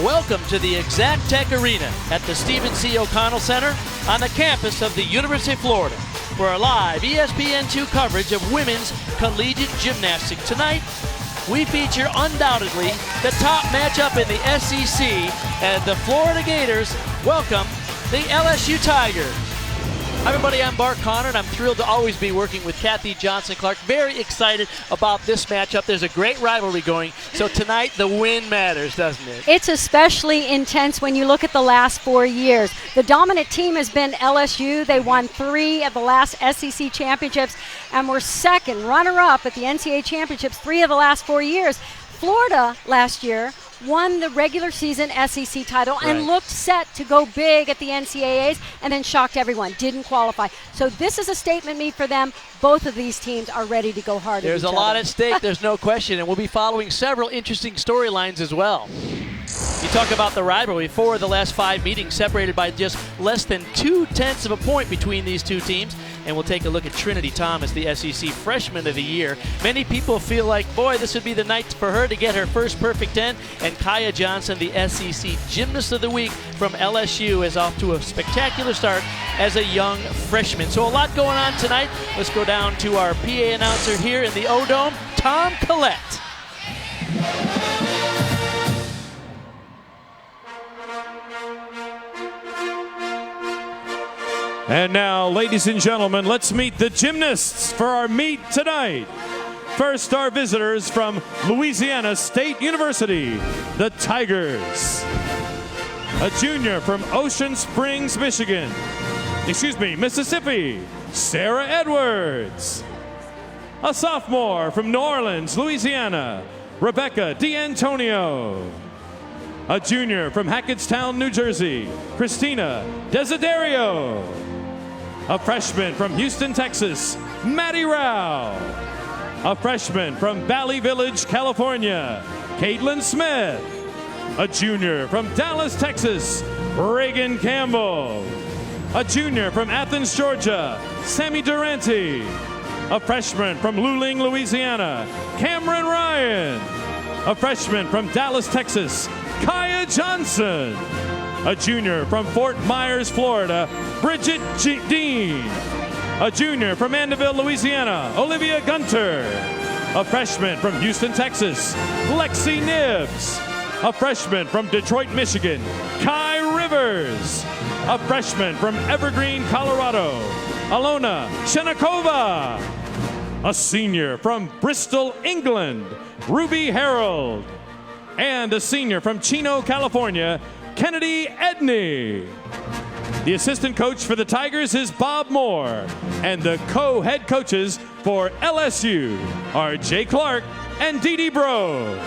Welcome to the Exact Tech Arena at the Stephen C. O'Connell Center on the campus of the University of Florida for our live ESPN2 coverage of women's collegiate gymnastics. Tonight, we feature undoubtedly the top matchup in the SEC, and the Florida Gators welcome the LSU Tigers. Hi everybody, I'm Bart Connor, and I'm thrilled to always be working with Kathy Johnson-Clark. Very excited about this matchup. There's a great rivalry going, so tonight the win matters, doesn't it? It's especially intense when you look at the last 4 years. The dominant team has been LSU. They won 3 of the last SEC championships and were second runner-up at the NCAA championships 3 of the last 4 years. Florida last year won the regular season SEC title and looked set to go big at the NCAAs and then shocked everyone, didn't qualify. So this is a statement meet for them. Both of these teams are ready to go hard at each other. There's a lot at stake, there's no question, and we'll be following several interesting storylines as well. You talk about the rivalry. 4 of the last 5 meetings separated by just less than 0.2 of a point between these two teams. And we'll take a look at Trinity Thomas, the SEC Freshman of the Year. Many people feel like, boy, this would be the night for her to get her first perfect 10. And Kaya Johnson, the SEC Gymnast of the Week from LSU, is off to a spectacular start as a young freshman. So a lot going on tonight. Let's go down to our PA announcer here in the O-Dome, Tom Collette. And now, ladies and gentlemen, let's meet the gymnasts for our meet tonight. First, our visitors from Louisiana State University, the Tigers. A junior from Ocean Springs, Mississippi, Sarah Edwards. A sophomore from New Orleans, Louisiana, Rebecca D'Antonio. A junior from Hackettstown, New Jersey, Christina Desiderio. A freshman from Houston, Texas, Maddie Rao. A freshman from Valley Village, California, Caitlin Smith. A junior from Dallas, Texas, Reagan Campbell. A junior from Athens, Georgia, Sammy Durante. A freshman from Luling, Louisiana, Cameron Ryan. A freshman from Dallas, Texas, Kaya Johnson. A junior from Fort Myers, Florida, Bridget Dean. A junior from Mandeville, Louisiana, Olivia Gunter. A freshman from Houston, Texas, Lexi Nibbs. A freshman from Detroit, Michigan, Kai Rivers. A freshman from Evergreen, Colorado, Alona Shenikova. A senior from Bristol, England, Ruby Harold. And a senior from Chino, California, Kennedy Edney. The assistant coach for the Tigers is Bob Moore, and the co-head coaches for LSU are Jay Clark and Dee Dee Bro.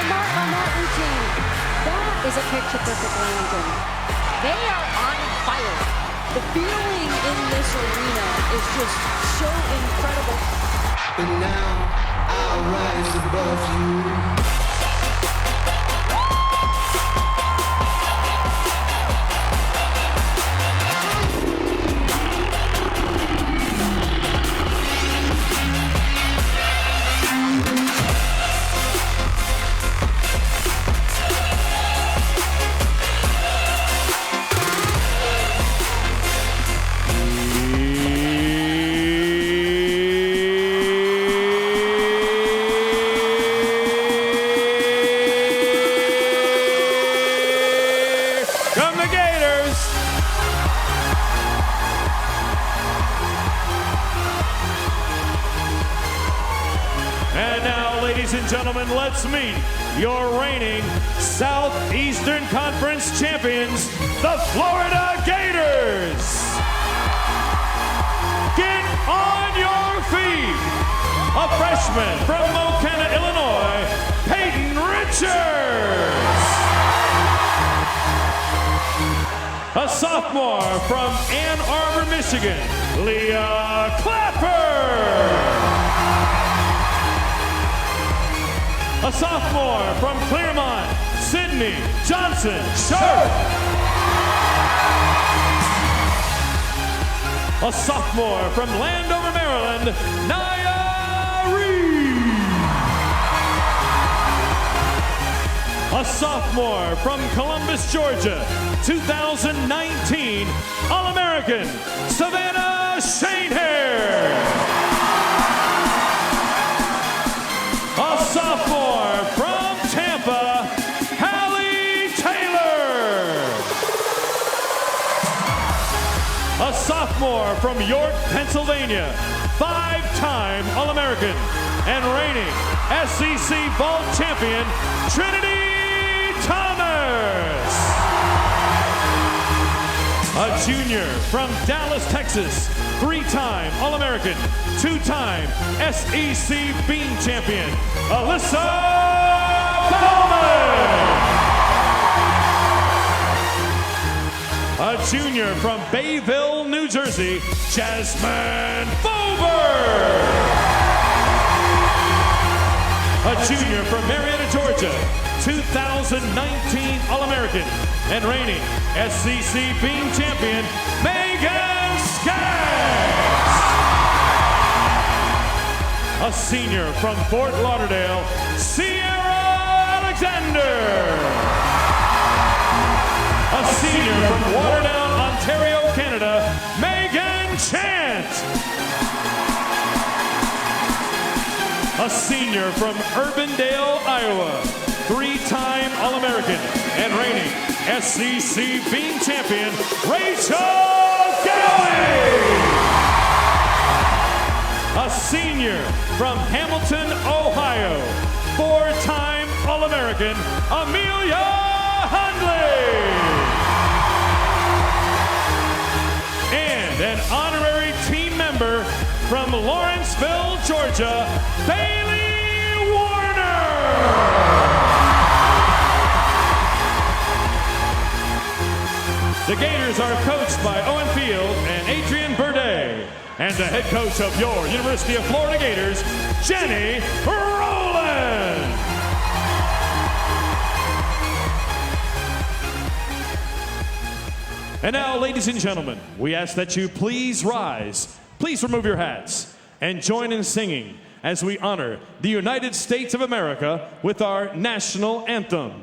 Mark on that routine. That is a picture-perfect landing. They are on fire. The feeling in this arena is just so incredible. And now I'll rise above you. Come the Gators! And now, ladies and gentlemen, let's meet your reigning Southeastern Conference champions, the Florida Gators! Give freshman from Mocana, Illinois, Peyton Richards. A sophomore from Ann Arbor, Michigan, Leah Clapper. A sophomore from Claremont, Sydney Johnson Sharp. A sophomore from Landover, Maryland, Naya Reed. A sophomore from Columbus, Georgia, 2019 All-American, Savannah Shanehair. A sophomore from Tampa, Hallie Taylor. A sophomore from York, Pennsylvania, 5-time All-American and reigning SEC Vault champion, Trinity Thomas. A junior from Dallas, Texas, 3-time All-American, 2-time SEC Beam champion, Alyssa Bowman. A junior from Bayville, New Jersey, Jasmine Bober. A junior from Marietta, Georgia, 2019 All-American and reigning SEC Beam champion, Megan Skaggs. A senior from Fort Lauderdale, Sierra Alexander. A senior from Waterdown, Ontario, Canada, Megan Chant. A senior from Urbandale, Iowa, 3-time All-American and reigning SEC Beam champion, Rachel Galley. A senior from Hamilton, Ohio, 4-time All-American, Amelia Hundley. And an honorary team member from Lawrenceville, Georgia, Bailey Warner. The Gators are coached by Owen Field and Adrian Burde. And the head coach of your University of Florida Gators, Jenny Rowland. And now, ladies and gentlemen, we ask that you please rise, please remove your hats, and join in singing as we honor the United States of America with our national anthem.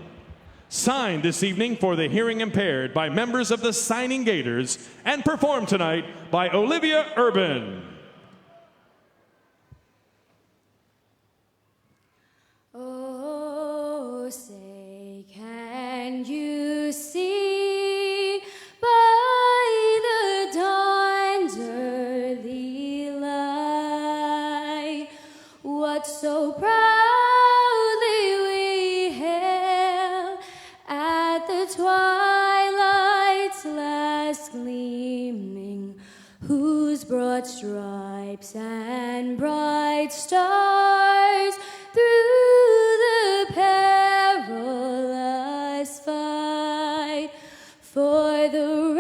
Signed this evening for the hearing impaired by members of the Signing Gators and performed tonight by Olivia Urban. Oh, say, can you see by the dawn's early light what so proudly we hailed at the twilight's last gleaming, whose broad stripes and bright stars through the perilous fight for the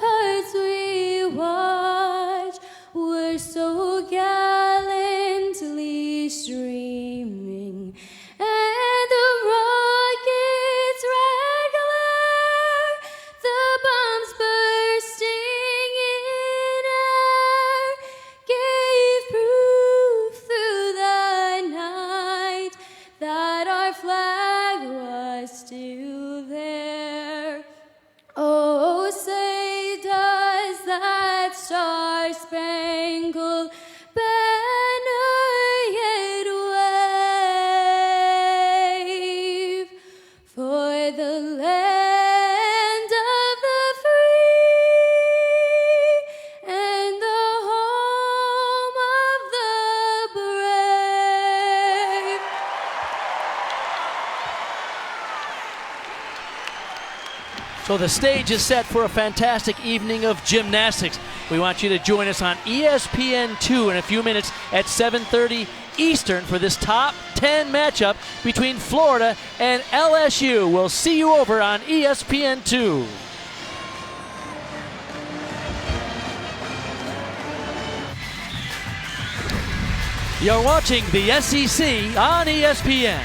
ramparts we watched were so gallantly streaming, and the rockets' red glare, the bombs bursting in air, gave proof through the night that our flag was still there. Oh, say does that star-spangled banner yet wave for the land of the free and the home of the brave? So the stage is set for a fantastic evening of gymnastics. We want you to join us on ESPN2 in a few minutes at 7:30 Eastern for this top 10 matchup between Florida and LSU. We'll see you over on ESPN2. You're watching the SEC on ESPN.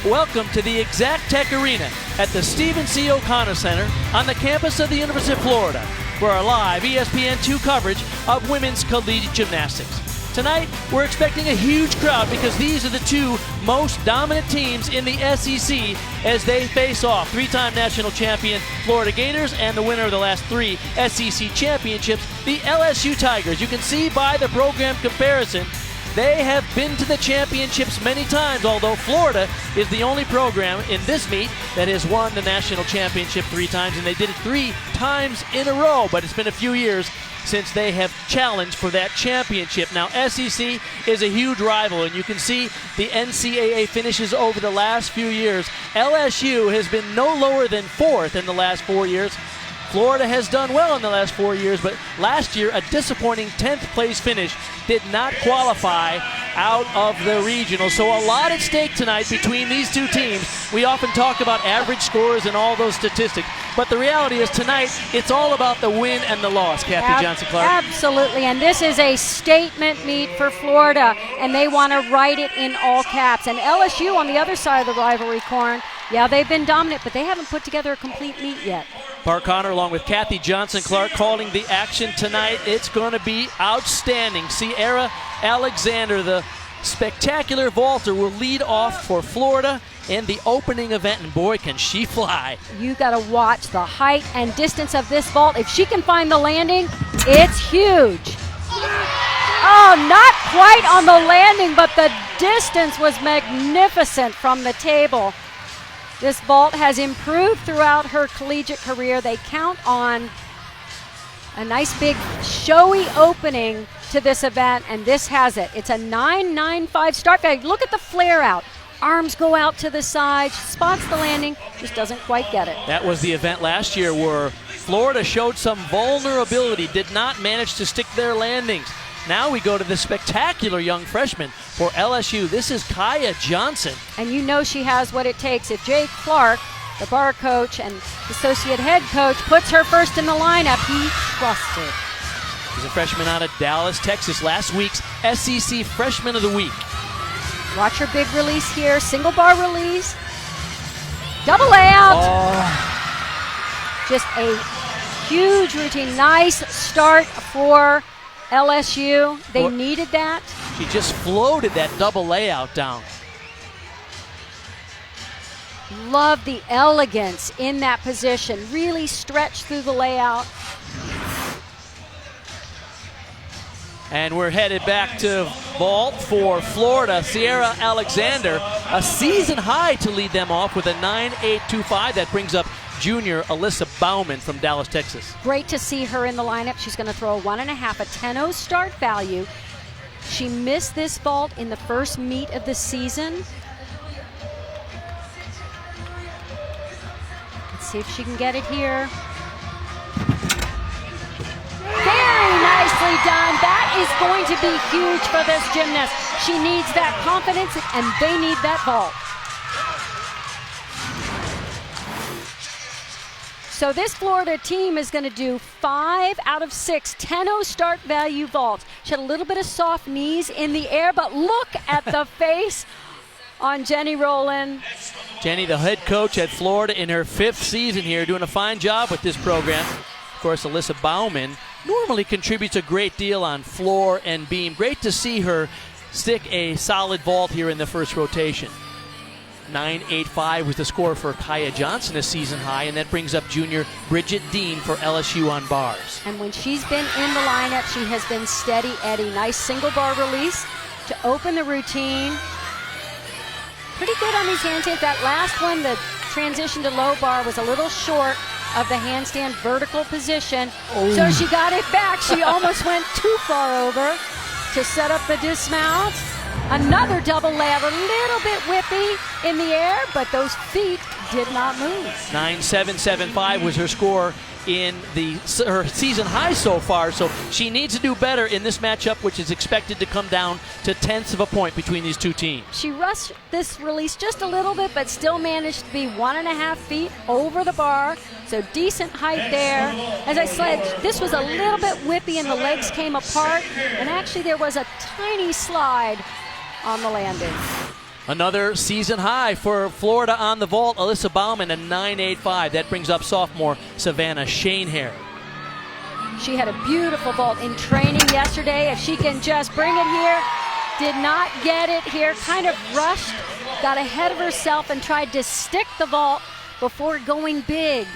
Welcome to the Exact Tech Arena at the Stephen C. O'Connor Center on the campus of the University of Florida for our live ESPN2 coverage of women's collegiate gymnastics. Tonight, we're expecting a huge crowd because these are the two most dominant teams in the SEC as they face off. Three-time national champion Florida Gators and the winner of the last 3 SEC championships, the LSU Tigers. You can see by the program comparison, they have been to the championships many times, although Florida is the only program in this meet that has won the national championship 3 times, and they did it 3 times in a row, but it's been a few years since they have challenged for that championship. Now, SEC is a huge rival, and you can see the NCAA finishes over the last few years. LSU has been no lower than 4th in the last 4 years. Florida has done well in the last 4 years, but last year, a disappointing 10th place finish did not qualify out of the regional. So a lot at stake tonight between these two teams. We often talk about average scores and all those statistics, but the reality is tonight, it's all about the win and the loss, Kathy Johnson-Clark. Absolutely, and this is a statement meet for Florida, and they want to write it in all caps. And LSU on the other side of the rivalry, Corn, yeah, they've been dominant, but they haven't put together a complete meet yet. Bart Connor along with Kathy Johnson-Clark calling the action tonight. It's going to be outstanding. Sierra Alexander, the spectacular vaulter, will lead off for Florida in the opening event, and boy, can she fly. You got to watch the height and distance of this vault. If she can find the landing, it's huge. Oh, not quite on the landing, but the distance was magnificent from the table. This vault has improved throughout her collegiate career. They count on a nice big showy opening to this event, and this has it. It's a 9.95 start value. Look at the flare out. Arms go out to the side, spots the landing, just doesn't quite get it. That was the event last year where Florida showed some vulnerability, did not manage to stick their landings. Now we go to the spectacular young freshman for LSU. This is Kaya Johnson. And you know she has what it takes. If Jay Clark, the bar coach and associate head coach, puts her first in the lineup, he trusts her. She's a freshman out of Dallas, Texas. Last week's SEC Freshman of the Week. Watch her big release here. Single bar release. Double layout. Oh. Just a huge routine. Nice start for LSU. They needed that. She just floated that double layout down. Love the elegance in that position. Really stretched through the layout. And we're headed back to vault for Florida. Sierra Alexander, a season high to lead them off with a 9.825. That brings up junior Alyssa Bauman from Dallas, Texas. Great to see her in the lineup. She's going to throw a 1.5, a 10.0 start value. She missed this vault in the first meet of the season. Let's see if she can get it here. Very nicely done. That is going to be huge for this gymnast. She needs that confidence, and they need that vault. So this Florida team is going to do 5 out of 6 10.0 start value vaults. She had a little bit of soft knees in the air, but look at the face on Jenny Rowland. Jenny, the head coach at Florida in her 5th season here, doing a fine job with this program. Of course, Alyssa Bauman normally contributes a great deal on floor and beam. Great to see her stick a solid vault here in the first rotation. 9.85 was the score for Kaya Johnson, a season high, and that brings up junior Bridget Dean for LSU on bars. And when she's been in the lineup, she has been steady Eddie. Nice single bar release to open the routine. Pretty good on these handstands. That last one, the transition to low bar, was a little short of the handstand vertical position. Oh. So she got it back. She almost went too far over to set up the dismount. Another double layout, a little bit whippy in the air, but those feet did not move. 9.775 was her score in her season high so far, so she needs to do better in this matchup, which is expected to come down to tenths of a point between these two teams. She rushed this release just a little bit, but still managed to be 1.5 feet over the bar, so decent height there. As I said, this was a little bit whippy and the legs came apart, and actually there was a tiny slide on the landing. Another season high for Florida on the vault. Alyssa Bauman, a 9.85. That brings up sophomore Savannah Shanehair. She had a beautiful vault in training yesterday. If she can just bring it here, did not get it here, kind of rushed, got ahead of herself and tried to stick the vault before going big.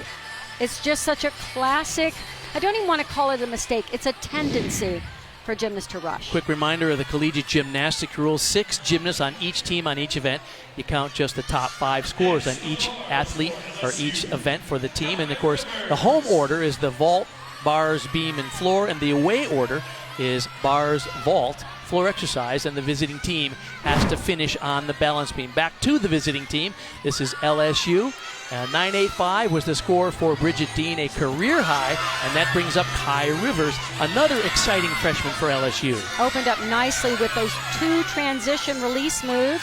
It's just such a classic, I don't even want to call it a mistake, it's a tendency for gymnasts to rush. Quick reminder of the collegiate gymnastic rules. 6 gymnasts on each team on each event. You count just the top 5 scores on each athlete or each event for the team. And of course, the home order is the vault, bars, beam, and floor, and the away order is bars, vault, floor exercise, and the visiting team has to finish on the balance beam. Back to the visiting team. This is LSU. 9.85 was the score for Bridget Dean, a career high, and that brings up Kai Rivers, another exciting freshman for LSU. Opened up nicely with those 2 transition release moves.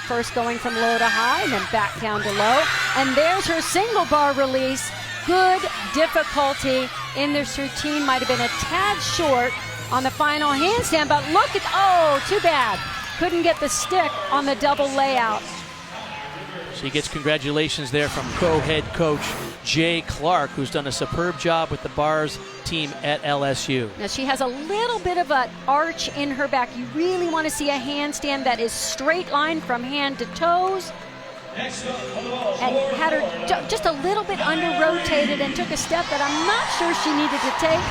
First going from low to high and then back down to low. And there's her single bar release. Good difficulty in this routine. Might have been a tad short on the final handstand, but look at, oh, too bad. Couldn't get the stick on the double layout. She gets congratulations there from co-head coach Jay Clark, who's done a superb job with the bars team at LSU. Now she has a little bit of an arch in her back. You really want to see a handstand that is straight line from hand to toes. And had her just a little bit under-rotated and took a step that I'm not sure she needed to take.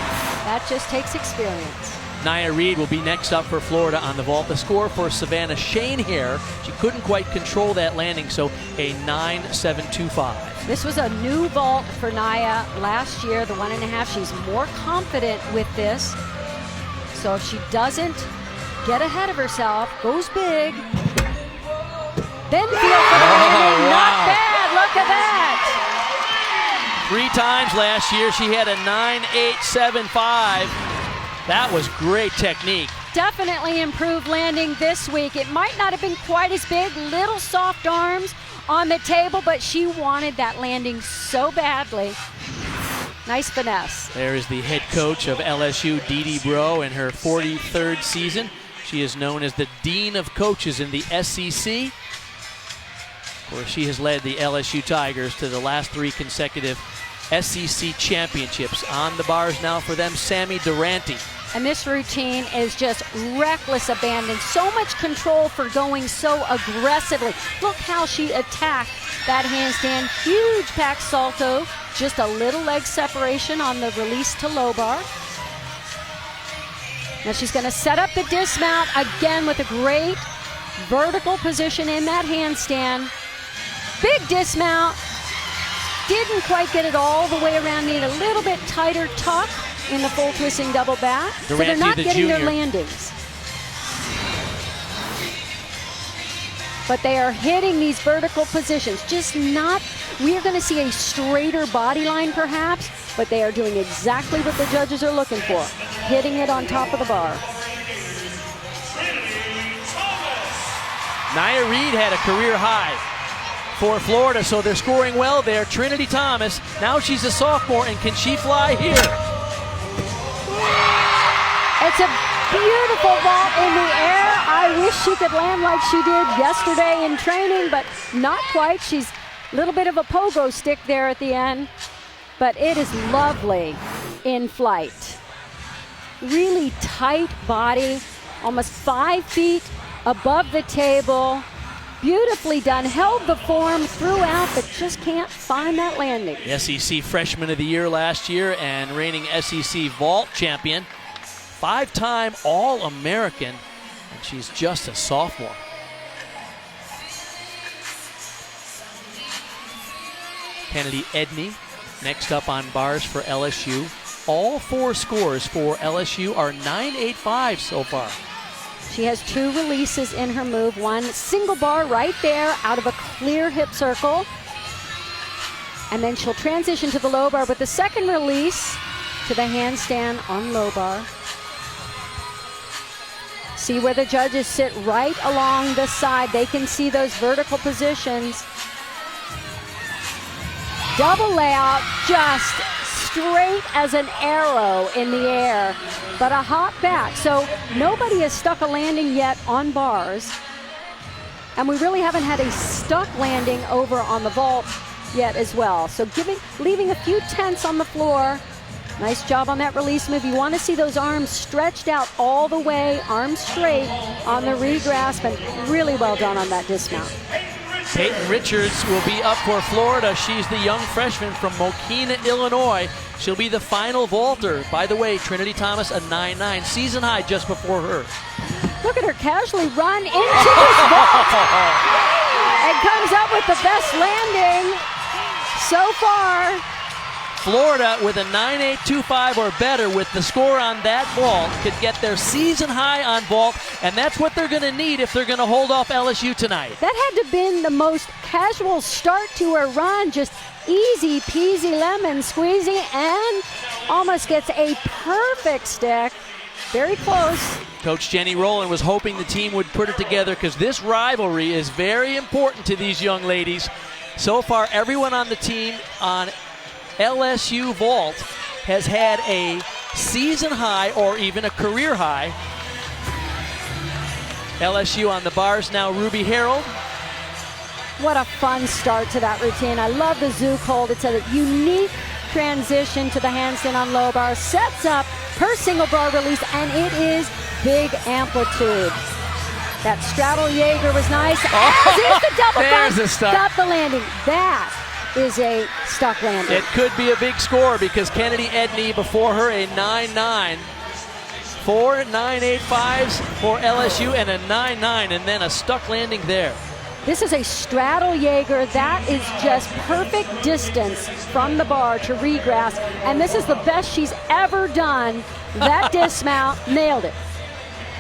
That just takes experience. Nia Reed will be next up for Florida on the vault. The score for Savannah Shanehair, she couldn't quite control that landing, so a 9.725. This was a new vault for Nia last year, the 1.5. She's more confident with this. So if she doesn't get ahead of herself, goes big, then feel for the landing. Wow. Not bad, look at that. 3 times last year, she had a 9.875. That was great technique. Definitely improved landing this week. It might not have been quite as big, little soft arms on the table, but she wanted that landing so badly. Nice finesse. There is the head coach of LSU, Dee Dee Bro, in her 43rd season. She is known as the Dean of Coaches in the SEC. Of course, she has led the LSU Tigers to the last 3 consecutive SEC championships. On the bars now for them, Sammy Durante. And this routine is just reckless abandon. So much control for going so aggressively. Look how she attacked that handstand. Huge pack salto. Just a little leg separation on the release to low bar. Now she's going to set up the dismount again with a great vertical position in that handstand. Big dismount. Didn't quite get it all the way around. Need a little bit tighter tuck in the full twisting double back. So they're not getting their landings. But they are hitting these vertical positions. Just not, we are going to see a straighter body line perhaps, but they are doing exactly what the judges are looking for. Hitting it on top of the bar. Nia Reed had a career high for Florida, so they're scoring well there. Trinity Thomas, now she's a sophomore, and can she fly here? It's a beautiful vault in the air. I wish she could land like she did yesterday in training, but not quite. She's a little bit of a pogo stick there at the end, but it is lovely in flight. Really tight body, almost 5 feet above the table. Beautifully done, held the form throughout, but just can't find that landing. The SEC Freshman of the Year last year and reigning SEC Vault champion. 5-time All-American, and she's just a sophomore. Kennedy Edney next up on bars for LSU. All 4 scores for LSU are 9.85 so far. She has 2 releases in her move. One single bar right there out of a clear hip circle. And then she'll transition to the low bar with the second release to the handstand on low bar. See where the judges sit right along the side. They can see those vertical positions. Double layout, just straight as an arrow in the air, but a hop back. So nobody has stuck a landing yet on bars. And we really haven't had a stuck landing over on the vault yet as well. So leaving a few tenths on the floor. Nice job on that release move. You want to see those arms stretched out all the way, arms straight on the regrasp, and really well done on that dismount. Peyton Richards will be up for Florida. She's the young freshman from Mokina, Illinois. She'll be the final vaulter. By the way, Trinity Thomas, a 9.9, season high just before her. Look at her casually run into this vault and comes up with the best landing so far. Florida with a 9.825 or better with the score on that vault could get their season high on vault, and that's what they're going to need if they're going to hold off LSU tonight. That had to have been the most casual start to her run, just easy peasy lemon squeezy, and almost gets a perfect stick. Very close. Coach Jenny Rowland was hoping the team would put it together because this rivalry is very important to these young ladies. So far, everyone on the team on LSU vault has had a season high or even a career high. LSU on the bars now, Ruby Harold. What a fun start to that routine. I love the Zouk hold. It's a unique transition to the handstand on low bar. Sets up her single bar release, and it is big amplitude. That straddle Jaeger was nice. As is the double There's bump. a stuck. Got the landing. That is a stuck landing. It could be a big score because Kennedy Edney before her a 9.9. 4 9.85s for LSU and a 9.9, and then a stuck landing there. This is a straddle Jaeger. That is just perfect distance from the bar to regrasp, and this is the best she's ever done. That dismount, nailed it.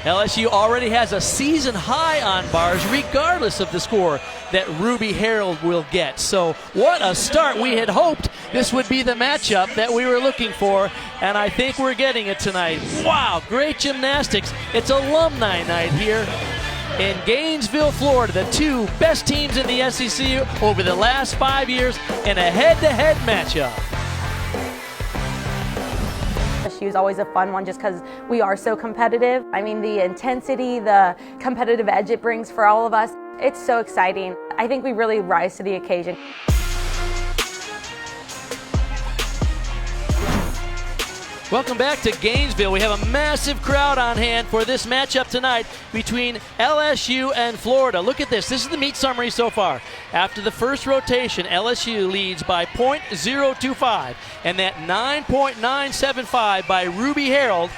LSU already has a season high on bars regardless of the score that Ruby Harold will get. So what a start. We had hoped this would be the matchup that we were looking for, and I think we're getting it tonight. Wow, great gymnastics. It's alumni night here in Gainesville, Florida. The two best teams in the SEC over the last 5 years in a head-to-head matchup. LSU is always a fun one just because we are so competitive. I mean, the intensity, the competitive edge it brings for all of us, it's so exciting. I think we really rise to the occasion. Welcome back to Gainesville. We have a massive crowd on hand for this matchup tonight between LSU and Florida. Look at this. This is the meet summary so far. After the first rotation, LSU leads by .025, and that 9.975 by Ruby Harold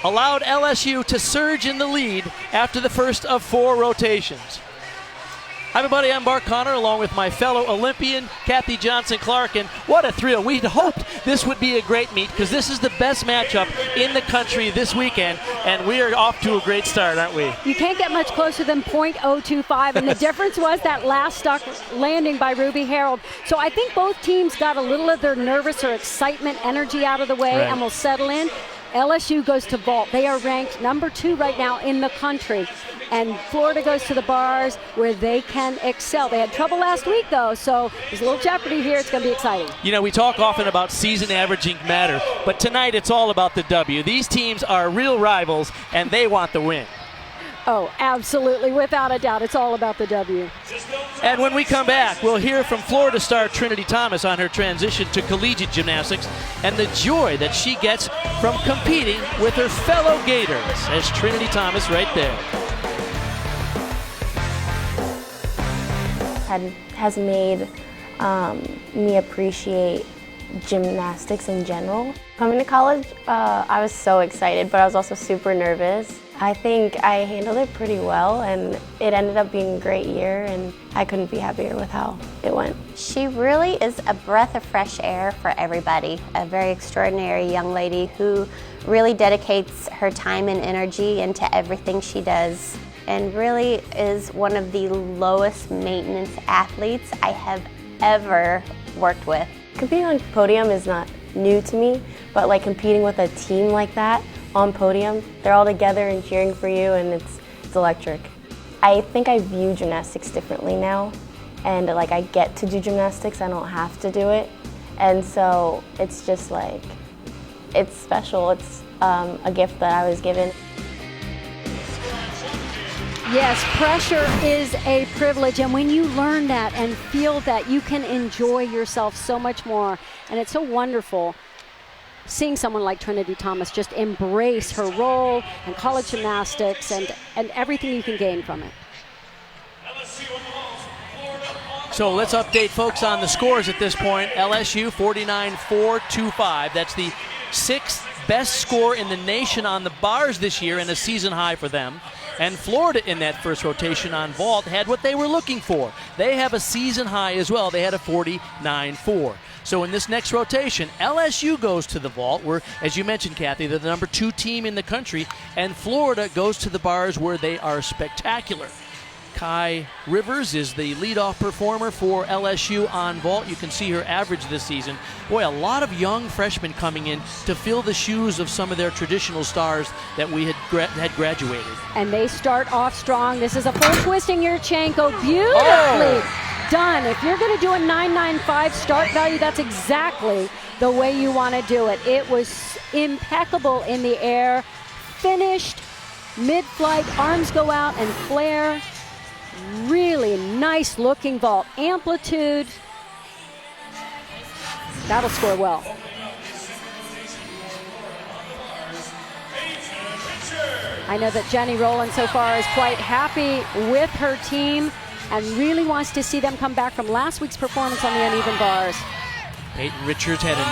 allowed LSU to surge in the lead after the first of 4 rotations. Hi everybody, I'm Mark Connor along with my fellow Olympian, Kathy Johnson-Clark, and what a thrill. We'd hoped this would be a great meet because this is the best matchup in the country this weekend, and we are off to a great start, aren't we? You can't get much closer than .025, and the difference was that last stuck landing by Ruby Harold. So I think both teams got a little of their nervous or excitement energy out of the way, Right. and will settle in. LSU goes to vault. They are ranked number 2 right now in the country. And Florida goes to the bars where they can excel. They had trouble last week, though, so there's a little jeopardy here. It's going to be exciting. You know, we talk often about season averaging matter, but tonight it's all about the W. These teams are real rivals, and they want the win. Oh, absolutely. Without a doubt. It's all about the W. And when we come back, we'll hear from Florida star Trinity Thomas on her transition to collegiate gymnastics and the joy that she gets from competing with her fellow Gators. As Trinity Thomas right there. Has made me appreciate gymnastics in general. Coming to college, I was so excited, but I was also super nervous. I think I handled it pretty well, and it ended up being a great year, and I couldn't be happier with how it went. She really is a breath of fresh air for everybody, a very extraordinary young lady who really dedicates her time and energy into everything she does, and really is one of the lowest maintenance athletes I have ever worked with. Competing on podium is not new to me, but like competing with a team like that on podium, they're all together and cheering for you, and it's electric. I think I view gymnastics differently now, and like I get to do gymnastics, I don't have to do it, and so it's just like, it's special. It's a gift that I was given. Yes, pressure is a privilege, and when you learn that and feel that, you can enjoy yourself so much more, and it's so wonderful seeing someone like Trinity Thomas just embrace her role in college gymnastics and everything you can gain from it. So let's update folks on the scores at this point. LSU 49-425. That's the 6th best score in the nation on the bars this year and a season high for them. And Florida in that first rotation on vault had what they were looking for. They have a season high as well. They had a 49-4. So in this next rotation, LSU goes to the vault, where, as you mentioned, Kathy, they're the number 2 team in the country, and Florida goes to the bars where they are spectacular. Kai Rivers is the leadoff performer for LSU on vault. You can see her average this season. Boy, a lot of young freshmen coming in to fill the shoes of some of their traditional stars that we had graduated. And they start off strong. This is a full twisting Yurchenko. Beautifully done. If you're going to do a 995 start value, that's exactly the way you want to do it. It was impeccable in the air. Finished mid-flight, arms go out and flare. Really nice looking vault. Amplitude. That'll score well. I know that Jenny Rowland so far is quite happy with her team and really wants to see them come back from last week's performance on the uneven bars. Peyton Richards had a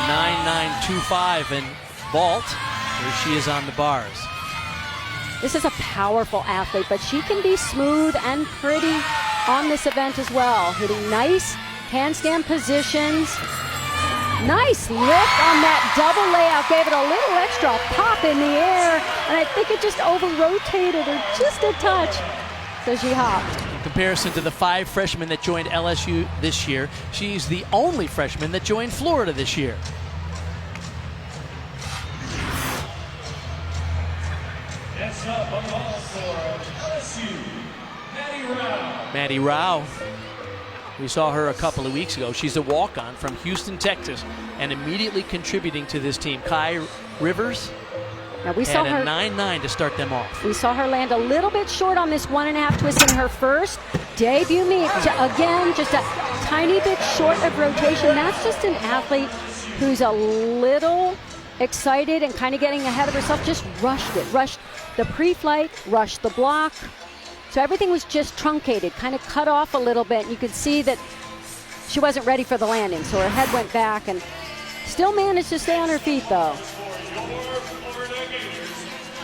9.925 in vault. Here she is on the bars. This is a powerful athlete, but she can be smooth and pretty on this event as well. Hitting nice handstand positions. Nice lift on that double layout. Gave it a little extra pop in the air, and I think it just over-rotated her just a touch. So she hopped. In comparison to the 5 freshmen that joined LSU this year, she's the only freshman that joined Florida this year. Next up on the ball for LSU, Maddie Rao. We saw her a couple of weeks ago. She's a walk-on from Houston, Texas, and immediately contributing to this team. Kai Rivers now we saw had her a 9.9 to start them off. We saw her land a little bit short on this 1.5 twist in her first debut meet. Again, just a tiny bit short of rotation. That's just an athlete who's a little excited and kind of getting ahead of herself. Just rushed it. Rushed the pre-flight, rushed the block. So everything was just truncated, kind of cut off a little bit. And you could see that she wasn't ready for the landing. So her head went back and still managed to stay on her feet, though.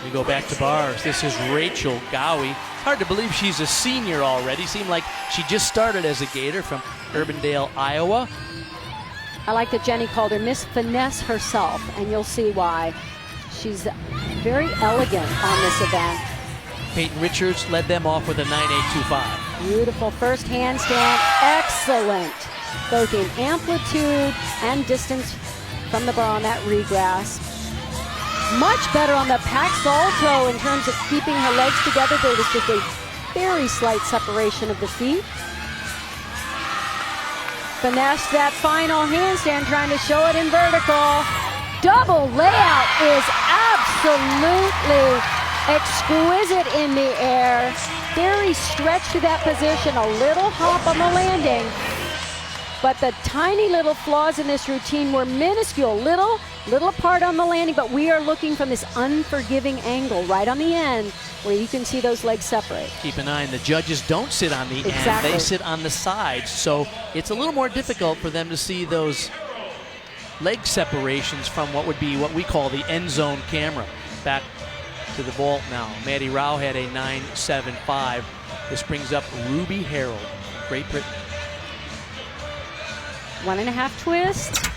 We go back to bars. This is Rachel Gowie. Hard to believe she's a senior already. Seemed like she just started as a Gator from Urbandale, Iowa. I like that Jenny called her Miss Finesse herself, and you'll see why. She's very elegant on this event. Peyton Richards led them off with a 9.825. Beautiful first handstand. Excellent. Both in amplitude and distance from the bar on that regress. Much better on the pack salto in terms of keeping her legs together. There was just a very slight separation of the feet. Finesse that final handstand, trying to show it in vertical. Double layout is absolutely exquisite in the air. Very stretched to that position, a little hop on the landing. But the tiny little flaws in this routine were minuscule, little apart on the landing, but we are looking from this unforgiving angle right on the end where you can see those legs separate. Keep an eye on the judges don't sit on the Exactly. end, they sit on the sides, so it's a little more difficult for them to see those leg separations from what would be what we call the end zone camera. Back to the vault now. Maddie Rao had a 9.75. This brings up Ruby Harold, Great Britain. 1.5 twist.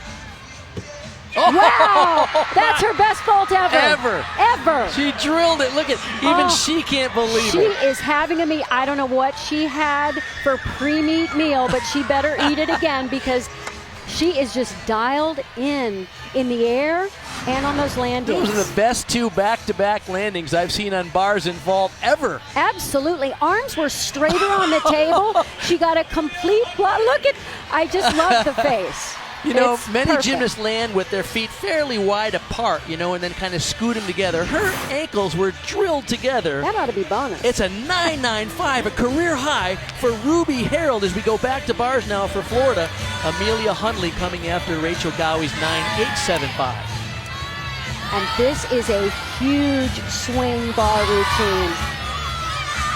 Wow! That's her best vault ever. Ever. She drilled it. Look at, even she can't believe she it. She is having a meal. I don't know what she had for pre-meet meal, but she better eat it again because She is just dialed in the air and on those landings. Those are the best 2 back-to-back landings I've seen on bars in vault ever. Absolutely. Arms were straighter on the table. She got a complete block. Look at, I just love the face. You know, It's many perfect. gymnasts land with their feet fairly wide apart, you know, and then kind of scoot them together. Her ankles were drilled together. That ought to be bonus. It's a 9.95, a career high for Ruby Harold as we go back to bars now for Florida. Amelia Hundley coming after Rachel Gowie's 9.875. And this is a huge swing bar routine.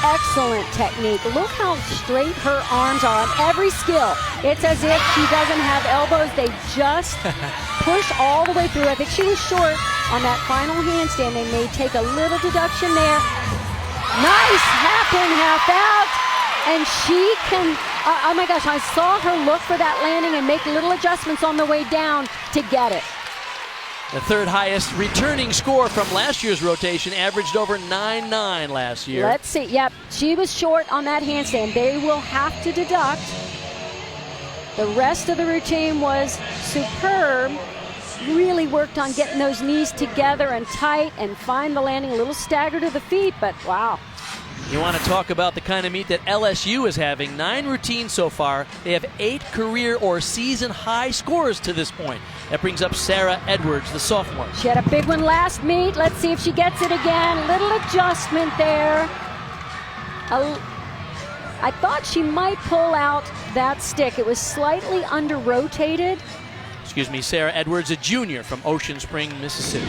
Excellent technique. Look how straight her arms are on every skill. It's as if she doesn't have elbows. They just push all the way through. I think she was short on that final handstand. They may take a little deduction there. Nice half in, half out. And she can, oh my gosh, I saw her look for that landing and make little adjustments on the way down to get it. The third highest returning score from last year's rotation, averaged over 9.9 last year. Let's see. Yep, she was short on that handstand. They will have to deduct. The rest of the routine was superb. Really worked on getting those knees together and tight and find the landing. A little stagger to the feet, but wow. You want to talk about the kind of meet that LSU is having. 9 routines so far. They have 8 career or season high scores to this point. That brings up Sarah Edwards, the sophomore. She had a big one last meet. Let's see if she gets it again. Little adjustment there. I thought she might pull out that stick. It was slightly under-rotated. Excuse me, Sarah Edwards, a junior from Ocean Spring, Mississippi.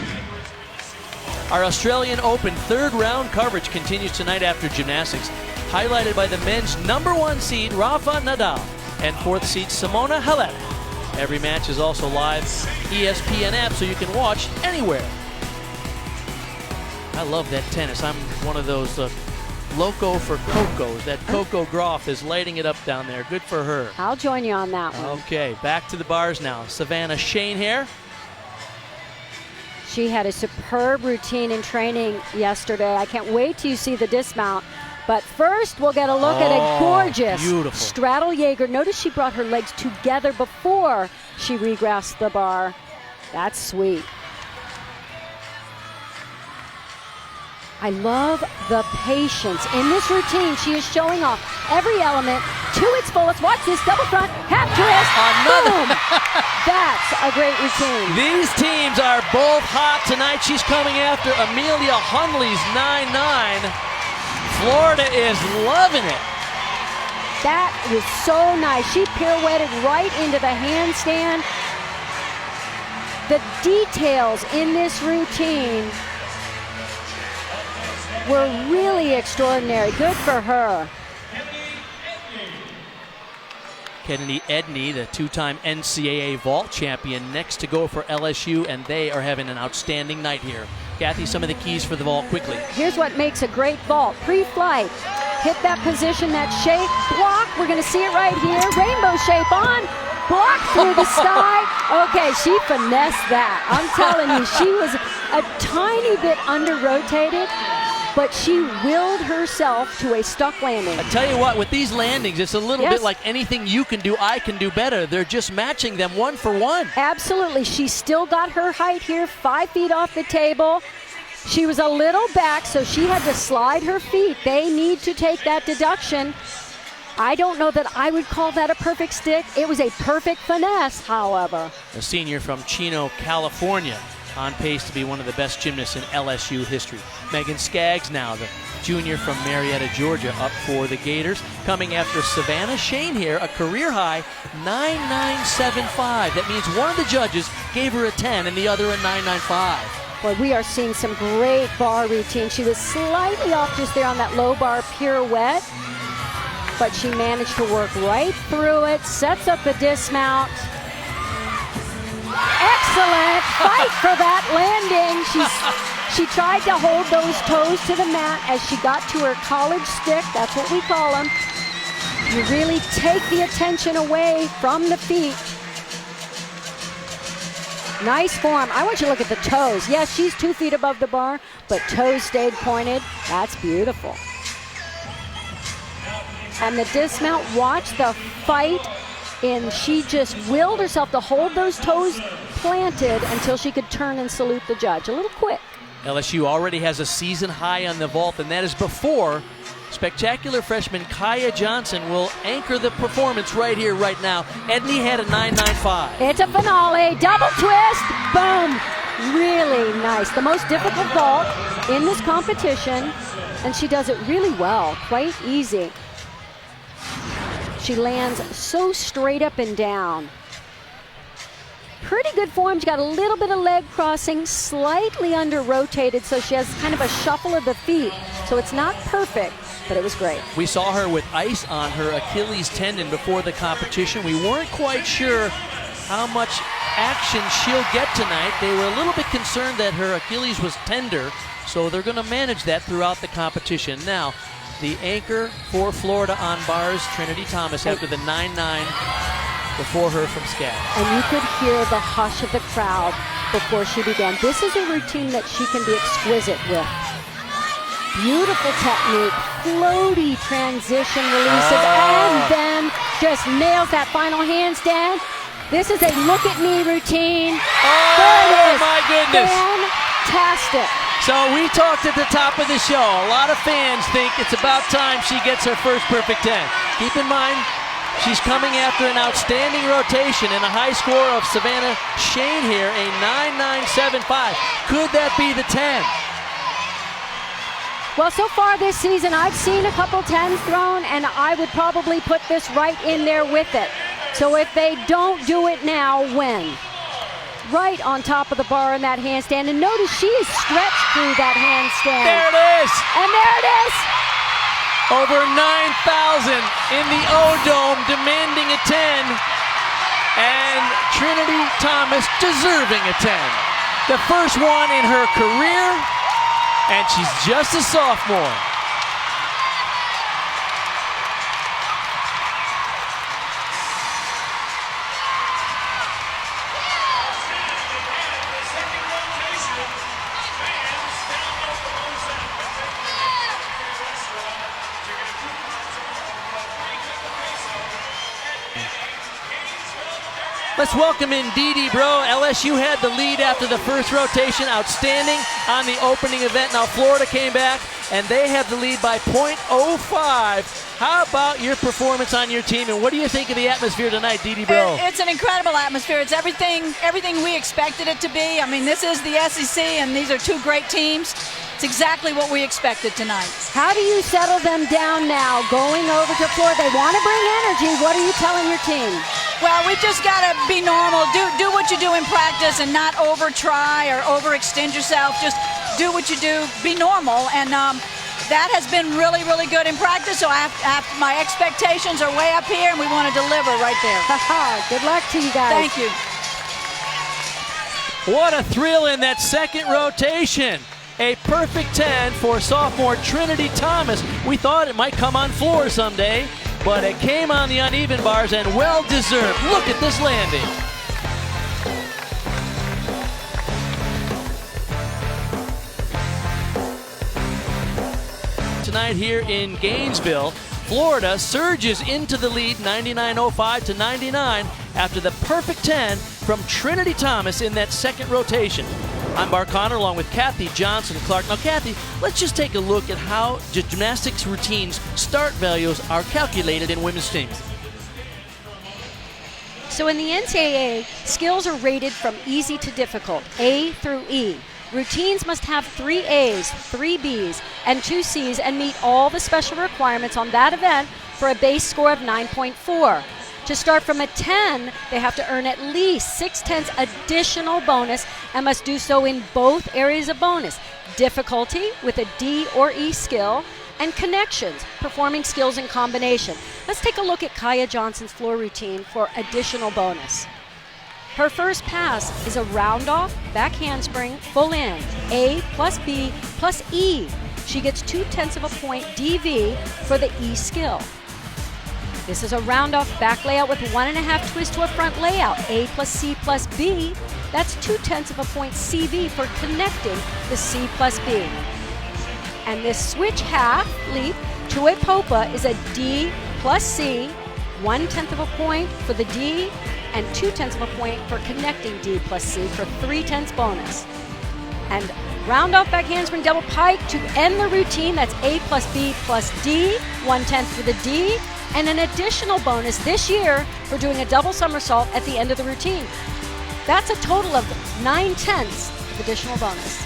Our Australian Open third round coverage continues tonight after gymnastics, highlighted by the men's #1 seed Rafa Nadal and 4th seed Simona Halep. Every match is also live ESPN app, so you can watch anywhere. I love that tennis. I'm one of those loco for Cocos. That Coco Groff is lighting it up down there. Good for her. I'll join you on that one. Okay, back to the bars now. Savannah Shanehair. She had a superb routine in training yesterday. I can't wait till you see the dismount. But first, we'll get a look at a gorgeous beautiful straddle Jaeger. Notice she brought her legs together before she regrasped the bar. That's sweet. I love the patience. In this routine, she is showing off every element to its fullest. Watch this, double front, half twist, boom! That's a great routine. These teams are both hot tonight. She's coming after Amelia Hundley's 9.9. Florida is loving it. That was so nice. She pirouetted right into the handstand. The details in this routine were really extraordinary. Good for her. Kennedy Edney, the 2-time NCAA vault champion, next to go for LSU, and they are having an outstanding night here. Kathy, some of the keys for the vault quickly. Here's what makes a great vault. Pre-flight, hit that position, that shape, block. We're going to see it right here. Rainbow shape on, block through the sky. Okay, she finessed that. I'm telling you, she was a tiny bit under-rotated, but she willed herself to a stuck landing. I tell you what, with these landings, it's a little Yes. bit like anything you can do, I can do better. They're just matching them one for one. Absolutely. She still got her height here, 5 feet off the table. She was a little back, so she had to slide her feet. They need to take that deduction. I don't know that I would call that a perfect stick. It was a perfect finesse, however. A senior from Chino, California, on pace to be one of the best gymnasts in LSU history. Megan Skaggs now, the junior from Marietta, Georgia, up for the Gators. Coming after Savannah Shanehair, a career high 9.975. That means one of the judges gave her a 10 and the other a 9.95. Boy, we are seeing some great bar routine. She was slightly off just there on that low bar pirouette, but she managed to work right through it, sets up the dismount. Excellent fight for that landing. She tried to hold those toes to the mat as she got to her college stick. That's what we call them. You really take the attention away from the feet. Nice form. I want you to look at the toes. Yes, she's 2 feet above the bar, but toes stayed pointed. That's beautiful. And the dismount, watch the fight And she just willed herself to hold those toes planted until she could turn and salute the judge. A little quick. LSU already has a season high on the vault, and that is before spectacular freshman Kaya Johnson will anchor the performance right here, right now. Edney had a 9.95. It's a finale, double twist, boom. Really nice. The most difficult vault in this competition, and she does it really well, quite easy. She lands so straight up and down. Pretty good form. She got a little bit of leg crossing, slightly under rotated, so she has kind of a shuffle of the feet. So it's not perfect, but it was great. We saw her with ice on her Achilles tendon before the competition. We weren't quite sure how much action she'll get tonight. They were a little bit concerned that her Achilles was tender, so they're going to manage that throughout the competition. Now, the anchor for Florida on bars, Trinity Thomas, after the 9.9 before her from SCAD. And you could hear the hush of the crowd before she began. This is a routine that she can be exquisite with. Beautiful technique, floaty transition releases, and then just nails that final handstand. This is a look at me routine. There it is. My goodness. Fantastic. So we talked at the top of the show. A lot of fans think it's about time she gets her first perfect 10. Keep in mind, she's coming after an outstanding rotation and a high score of Savannah Shane here, a 9.975. Could that be the 10? Well, so far this season, I've seen a couple 10s thrown, and I would probably put this right in there with it. So if they don't do it now, when? Right on top of the bar in that handstand. And notice she is stretched through that handstand. There it is. And there it is. Over 9,000 in the O-Dome, demanding a 10. And Trinity Thomas deserving a 10. The first one in her career, and she's just a sophomore. Let's welcome in Dee Bro. LSU had the lead after the first rotation. Outstanding on the opening event. Now Florida came back, and they have the lead by .05. How about your performance on your team, and what do you think of the atmosphere tonight, Dee Bro? It's an incredible atmosphere. It's everything we expected it to be. I mean, this is the SEC, and these are two great teams. It's exactly what we expected tonight. How do you settle them down now, going over to Florida? They want to bring energy. What are you telling your team? Well, we just got to be normal. Do what you do in practice and not over-try or overextend yourself. Just do what you do. Be normal. And that has been really, really good in practice. So my expectations are way up here, and we want to deliver right there. Good luck to you guys. Thank you. What a thrill in that second rotation. A perfect 10 for sophomore Trinity Thomas. We thought it might come on floor someday, but it came on the uneven bars and well deserved. Look at this landing. Tonight here in Gainesville, Florida surges into the lead 99.05 to 99 after the perfect 10 from Trinity Thomas in that second rotation. I'm Mark Connor along with Kathy Johnson-Clark. Now, Kathy, let's just take a look at how gymnastics routines start values are calculated in women's teams. So in the NCAA, skills are rated from easy to difficult, A through E. Routines must have 3 A's, 3 B's, and 2 C's and meet all the special requirements on that event for a base score of 9.4. To start from a 10, they have to earn at least 6/10 additional bonus and must do so in both areas of bonus: difficulty with a D or E skill, and connections, performing skills in combination. Let's take a look at Kaya Johnson's floor routine for additional bonus. Her first pass is a round-off, back handspring, full in, A plus B plus E. She gets 2/10 of a point DV for the E skill. This is a round-off back layout with 1.5 twist to a front layout, A plus C plus B. That's 2/10 of a point CV for connecting the C plus B. And this switch half leap to a popa is a D plus C 1/10 of a point for the D and 2/10 of a point for connecting D plus C for 3/10 bonus. And round off back handspring double pike to end the routine. That's A plus B plus D, 1/10 for the D, and an additional bonus this year for doing a double somersault at the end of the routine. That's a total of 9/10 of additional bonus.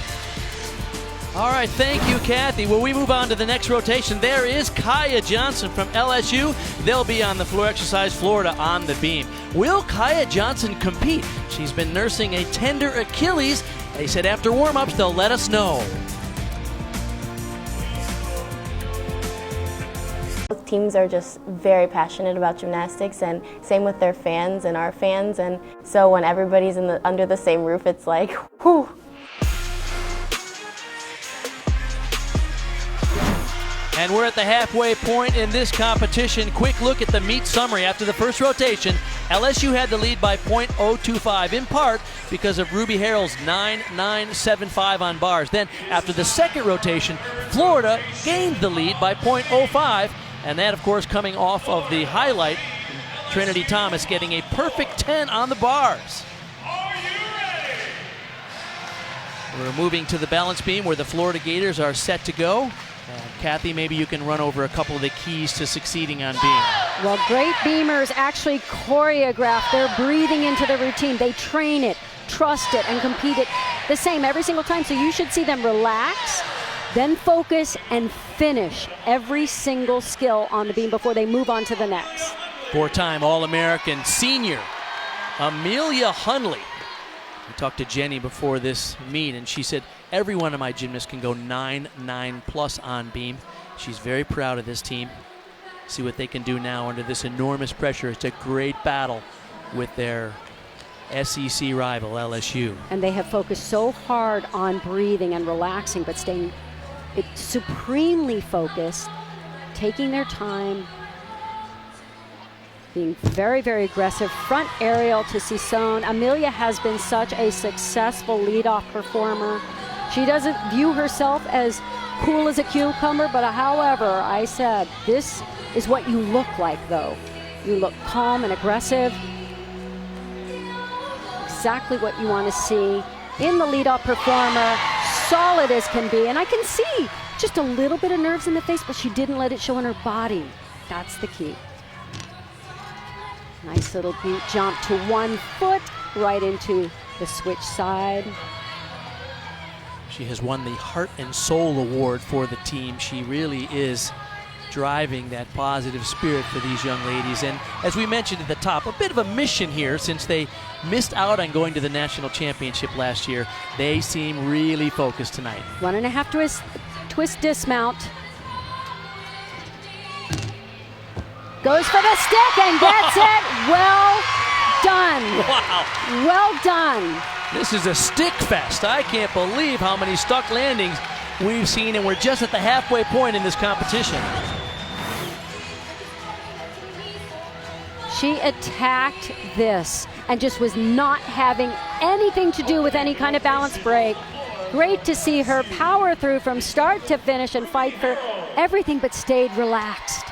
All right, thank you, Kathy. Well, we move on to the next rotation. There is Kaya Johnson from LSU. They'll be on the floor exercise, Florida on the beam. Will Kaya Johnson compete? She's been nursing a tender Achilles. They said after warm-ups, they'll let us know. Both teams are just very passionate about gymnastics, and same with their fans and our fans. And so when everybody's under the same roof, it's like, whew. And we're at the halfway point in this competition. Quick look at the meet summary. After the first rotation, LSU had the lead by .025, in part because of Ruby Harrell's 9.975 on bars. Then, after the second rotation, Florida gained the lead by .05, and that, of course, coming off of the highlight, Trinity Thomas getting a perfect 10 on the bars. We're moving to the balance beam where the Florida Gators are set to go. Kathy, maybe you can run over a couple of the keys to succeeding on beam. Well, great beamers actually choreograph their breathing into the routine. They train it, trust it, and compete it the same every single time. So you should see them relax, then focus, and finish every single skill on the beam before they move on to the next. Four-time All-American senior Amelia Hunley. We talked to Jenny before this meet, and she said, every one of my gymnasts can go 9.9 plus on beam. She's very proud of this team. See what they can do now under this enormous pressure. It's a great battle with their SEC rival, LSU. And they have focused so hard on breathing and relaxing, but staying supremely focused, taking their time, being very, very aggressive. Front aerial to Sisson. Amelia has been such a successful leadoff performer. She doesn't view herself as cool as a cucumber, but however, I said, this is what you look like, though. You look calm and aggressive. Exactly what you want to see in the leadoff performer. Solid as can be, and I can see just a little bit of nerves in the face, but she didn't let it show in her body. That's the key. Nice little beat jump to 1 foot, right into the switch side. She has won the Heart and Soul Award for the team. She really is driving that positive spirit for these young ladies. And as we mentioned at the top, a bit of a mission here since they missed out on going to the national championship last year. They seem really focused tonight. 1.5 twist dismount. Goes for the stick and gets it. Well done. Wow. Well done. This is a stick fest. I can't believe how many stuck landings we've seen, and we're just at the halfway point in this competition. She attacked this and just was not having anything to do with any kind of balance break. Great to see her power through from start to finish and fight for everything, but stayed relaxed.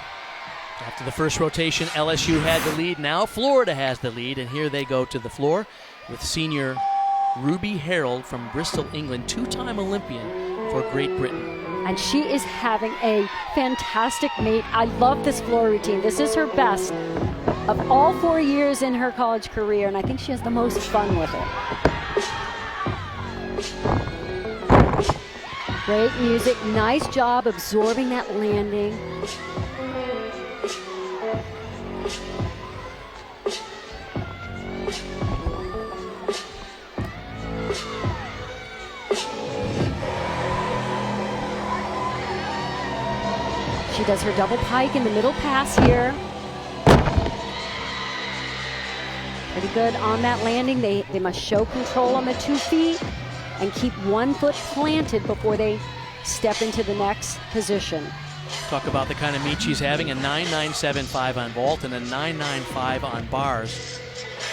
After the first rotation, LSU had the lead. Now Florida has the lead, and here they go to the floor with senior Ruby Harrell from Bristol, England, two-time Olympian for Great Britain. And she is having a fantastic meet. I love this floor routine. This is her best of all 4 years in her college career, and I think she has the most fun with it. Great music, nice job absorbing that landing. She does her double pike in the middle pass here. Pretty good on that landing. They must show control on the 2 feet and keep 1 foot planted before they step into the next position. Talk about the kind of meet she's having, a 9.975 on vault and a 9.95 on bars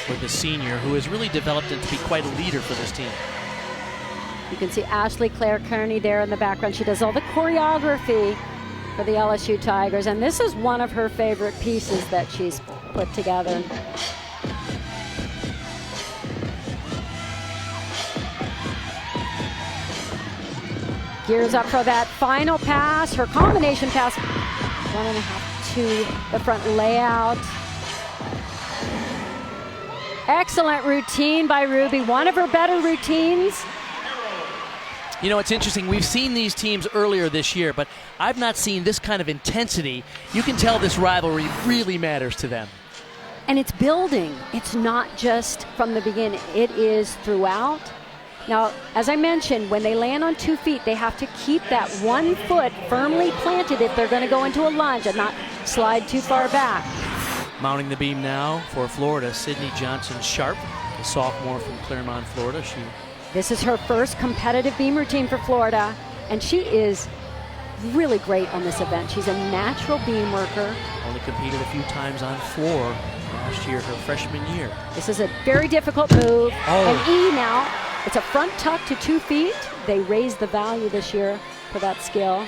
for the senior, who has really developed into be quite a leader for this team. You can see Ashley Claire Kearney there in the background. She does all the choreography for the LSU Tigers, and this is one of her favorite pieces that she's put together. Gears up for that final pass, her combination pass. 1.5 to the front layout. Excellent routine by Ruby, one of her better routines. You know, it's interesting. We've seen these teams earlier this year, but I've not seen this kind of intensity. You can tell this rivalry really matters to them. And it's building. It's not just from the beginning. It is throughout. Now, as I mentioned, when they land on 2 feet, they have to keep that 1 foot firmly planted if they're going to go into a lunge and not slide too far back. Mounting the beam now for Florida, Sydney Johnson-Sharp, a sophomore from Claremont, Florida. This is her first competitive beam routine for Florida, and she is really great on this event. She's a natural beam worker. Only competed a few times on floor last year, her freshman year. This is a very difficult move. Oh. And E now, it's a front tuck to 2 feet. They raised the value this year for that skill.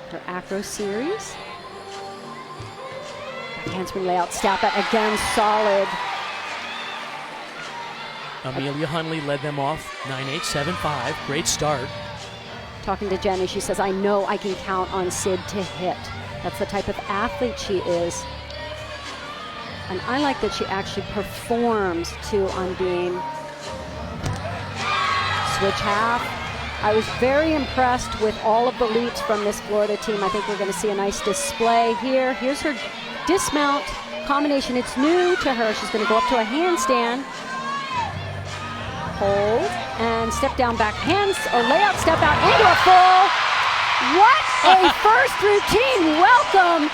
Her acro series. Handspring layout, step it again, solid. Amelia Hunley led them off 9-8, 7-5. Great start. Talking to Jenny, she says, I know I can count on Sid to hit. That's the type of athlete she is. And I like that she actually performs too on beam. Switch half. I was very impressed with all of the leaps from this Florida team. I think we're going to see a nice display here. Here's her dismount combination. It's new to her. She's going to go up to a handstand. Hold and step down back hands or layout, step out into a full. What a first routine. Welcome.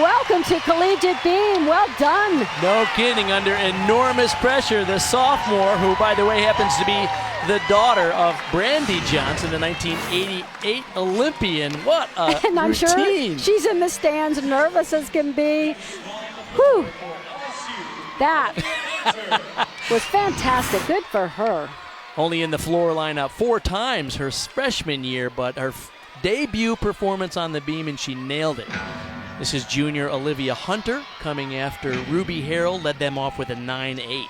Welcome to collegiate beam. Well done. No kidding, under enormous pressure, the sophomore, who by the way happens to be the daughter of Brandy Johnson, the 1988 Olympian. What a and I'm routine. Sure she's in the stands, nervous as can be. Whew. That was fantastic. Good for her. Only in the floor lineup 4 times her freshman year, but her debut performance on the beam, and she nailed it. This is junior Olivia Hunter coming after Ruby Harrell, led them off with a 9-8.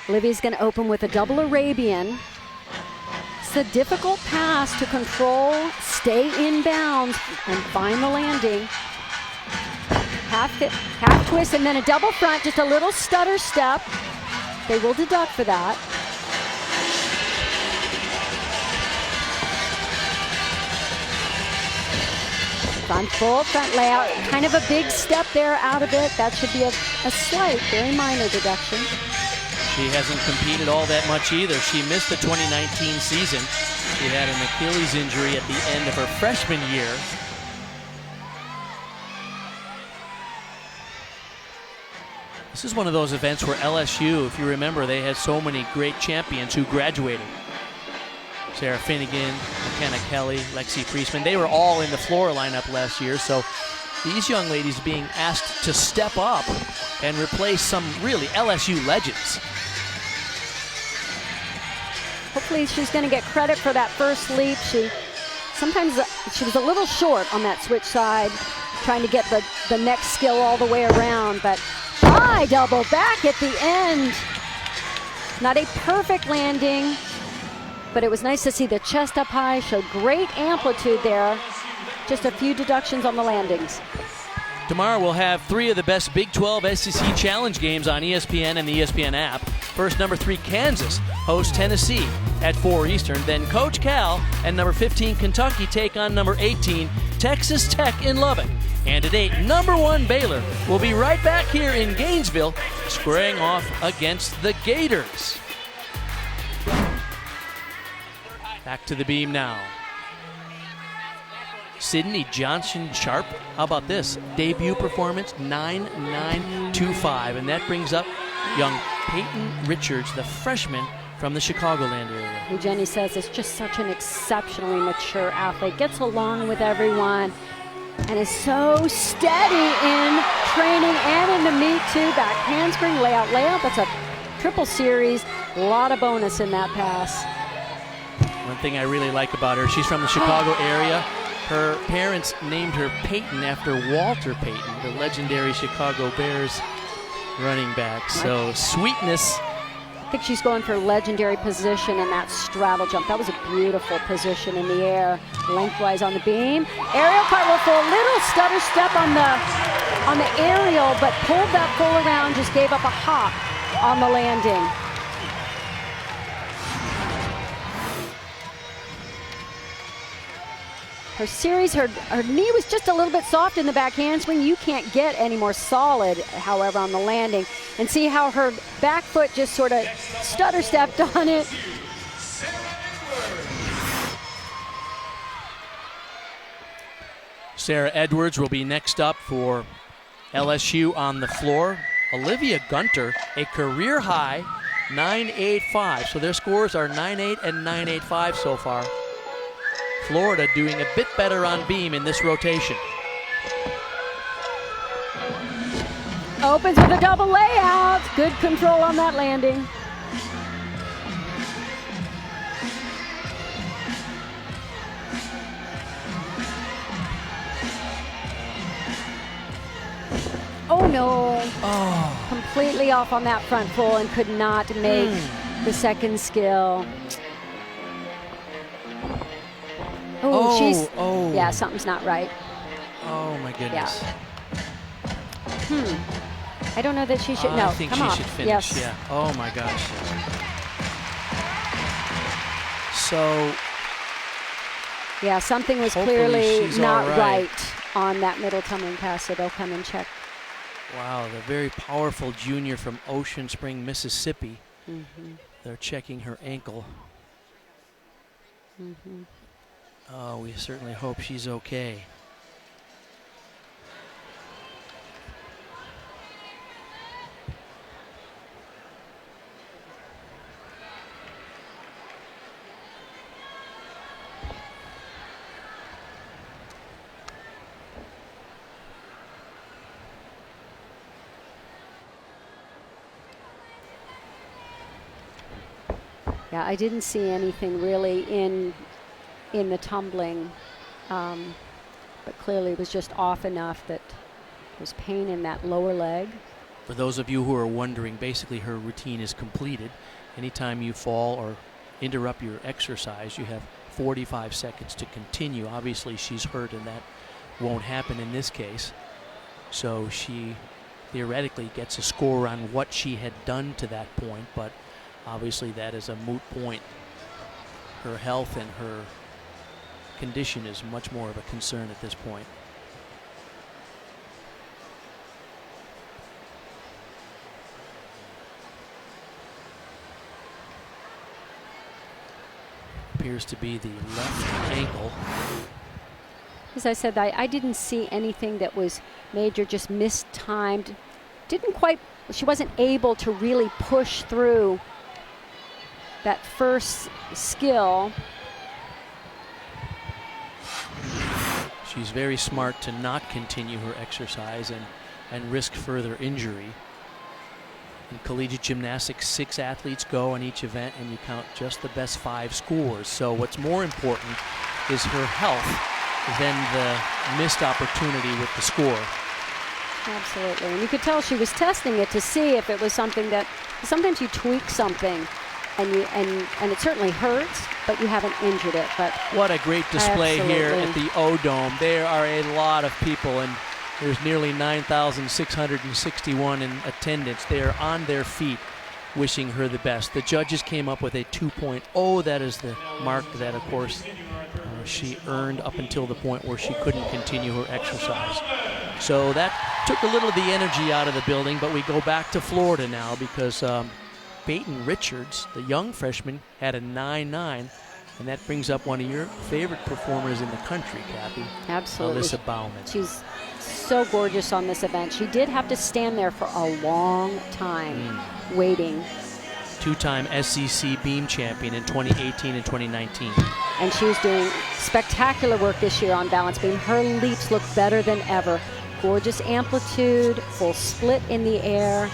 Olivia's going to open with a double Arabian. It's a difficult pass to control, stay in bounds, and find the landing. Half twist and then a double front, just a little stutter step. They will deduct for that. Front full, front layout, kind of a big step there out of it. That should be a slight, very minor deduction. She hasn't competed all that much either. She missed the 2019 season. She had an Achilles injury at the end of her freshman year. This is one of those events where LSU, if you remember, they had so many great champions who graduated. Sarah Finnegan, McKenna Kelly, Lexi Priestman, they were all in the floor lineup last year, so these young ladies being asked to step up and replace some really LSU legends. Hopefully she's going to get credit for that first leap. Sometimes she was a little short on that switch side, trying to get the next skill all the way around, but high double back at the end. Not a perfect landing, but it was nice to see the chest up high, showed great amplitude there. Just a few deductions on the landings. Tomorrow we'll have 3 of the best Big 12 SEC Challenge games on ESPN and the ESPN app. First, number 3 Kansas hosts Tennessee at 4 Eastern. Then Coach Cal and number 15 Kentucky take on number 18 Texas Tech in Lubbock. And at 8, number 1 Baylor will be right back here in Gainesville, squaring off against the Gators. Back to the beam now. Sydney Johnson-Sharp, how about this? Debut performance, 9.925. And that brings up young Peyton Richards, the freshman from the Chicagoland area. Who Jenny says is just such an exceptionally mature athlete, gets along with everyone, and is so steady in training and in the meet too. Back handspring, layout. That's a triple series. A lot of bonus in that pass. One thing I really like about her, she's from the Chicago area. Her parents named her Peyton after Walter Payton, the legendary Chicago Bears running back. So sweetness. I think she's going for legendary position in that straddle jump. That was a beautiful position in the air, lengthwise on the beam. Aerial cartwheel full, little stutter step on the aerial, but pulled that full around, just gave up a hop on the landing. Her series, her knee was just a little bit soft in the back handspring. You can't get any more solid, however, on the landing. And see how her back foot just sort of stutter stepped on it. Sarah Edwards will be next up for LSU on the floor. Olivia Gunter, a career high 9.85. So their scores are 9.8 and 9.85 so far. Florida doing a bit better on beam in this rotation. Opens with a double layout. Good control on that landing. Oh no. Oh. Completely off on that front full and could not make the second skill. Oh, yeah, something's not right. Oh my goodness. Yeah. I don't know that she should. No, I think come she on. should finish. Yes. Yeah. Oh my gosh. So. Yeah, something was Hopefully clearly she's not all right. on that middle tumbling pass, so they'll come and check. Wow, the very powerful junior from Ocean Spring, Mississippi. They're checking her ankle. Oh, we certainly hope she's okay. Yeah, I didn't see anything really in the tumbling, but clearly it was just off enough that there was pain in that lower leg. For those of you who are wondering, basically her routine is completed. Anytime you fall or interrupt your exercise, you have 45 seconds to continue. Obviously she's hurt and that won't happen in this case. So she theoretically gets a score on what she had done to that point, but obviously that is a moot point. Her health and her condition is much more of a concern at this point. Appears to be the left ankle. As I said, I didn't see anything that was major, just mistimed. She wasn't able to really push through that first skill. She's very smart to not continue her exercise and risk further injury. In collegiate gymnastics, 6 athletes go on each event and you count just the best 5 scores. So what's more important is her health than the missed opportunity with the score. Absolutely, and you could tell she was testing it to see if it was something that, sometimes you tweak something and it certainly hurts, but you haven't injured it. But what a great display here at the O-Dome. There are a lot of people, and there's nearly 9,661 in attendance. They are on their feet wishing her the best. The judges came up with a 2.0. That is the mark that, of course, she earned up until the point where she couldn't continue her exercise. So that took a little of the energy out of the building, but we go back to Florida now because Peyton Richards, the young freshman, had a 9.9, and that brings up one of your favorite performers in the country, Kathy. Absolutely. Alyssa Bauman. She's so gorgeous on this event. She did have to stand there for a long time waiting. 2-time SEC beam champion in 2018 and 2019. And she was doing spectacular work this year on balance beam. Her leaps look better than ever. Gorgeous amplitude, full split in the air.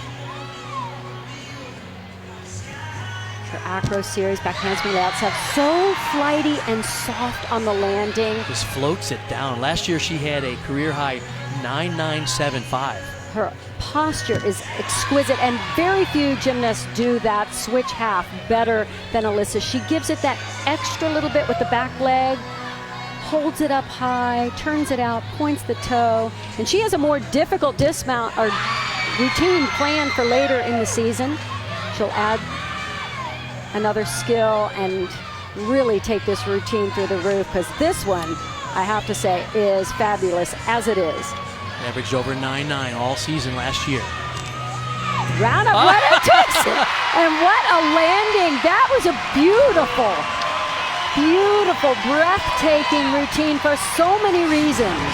Her acro series, back handspring layout step. So flighty and soft on the landing. Just floats it down. Last year she had a career high 9.975. Her posture is exquisite, and very few gymnasts do that switch half better than Alyssa. She gives it that extra little bit with the back leg, holds it up high, turns it out, points the toe, and she has a more difficult dismount or routine planned for later in the season. She'll add another skill and really take this routine through the roof, because this one, I have to say, is fabulous as it is. Averaged over 9.9 all season last year. Round up, what a twist! And what a landing. That was a beautiful, beautiful, breathtaking routine for so many reasons.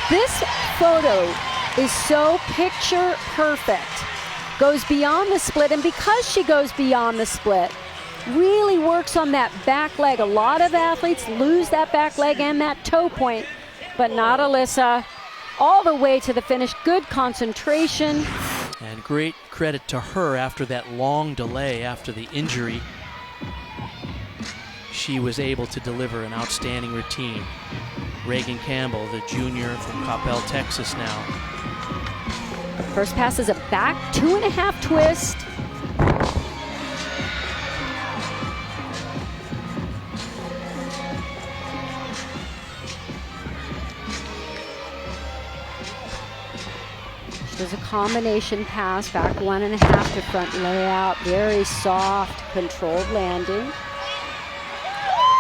This photo is so picture perfect. Goes beyond the split, and because she goes beyond the split, really works on that back leg. A lot of athletes lose that back leg and that toe point, but not Alyssa. All the way to the finish, good concentration. And great credit to her after that long delay after the injury. She was able to deliver an outstanding routine. Reagan Campbell, the junior from Coppell, Texas now. First pass is a back 2.5 twist. There's a combination pass, back 1.5 to front layout, very soft, controlled landing.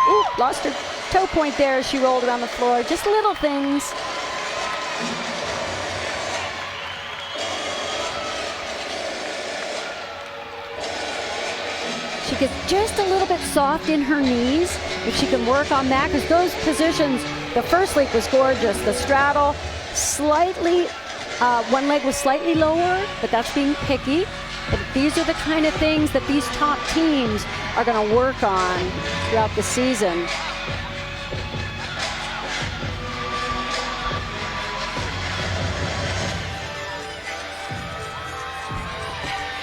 Ooh, lost her toe point there as she rolled around the floor. Just little things. She gets just a little bit soft in her knees. If she can work on that, because those positions, the first leap was gorgeous. The straddle, slightly, one leg was slightly lower, but that's being picky. But these are the kind of things that these top teams are going to work on throughout the season.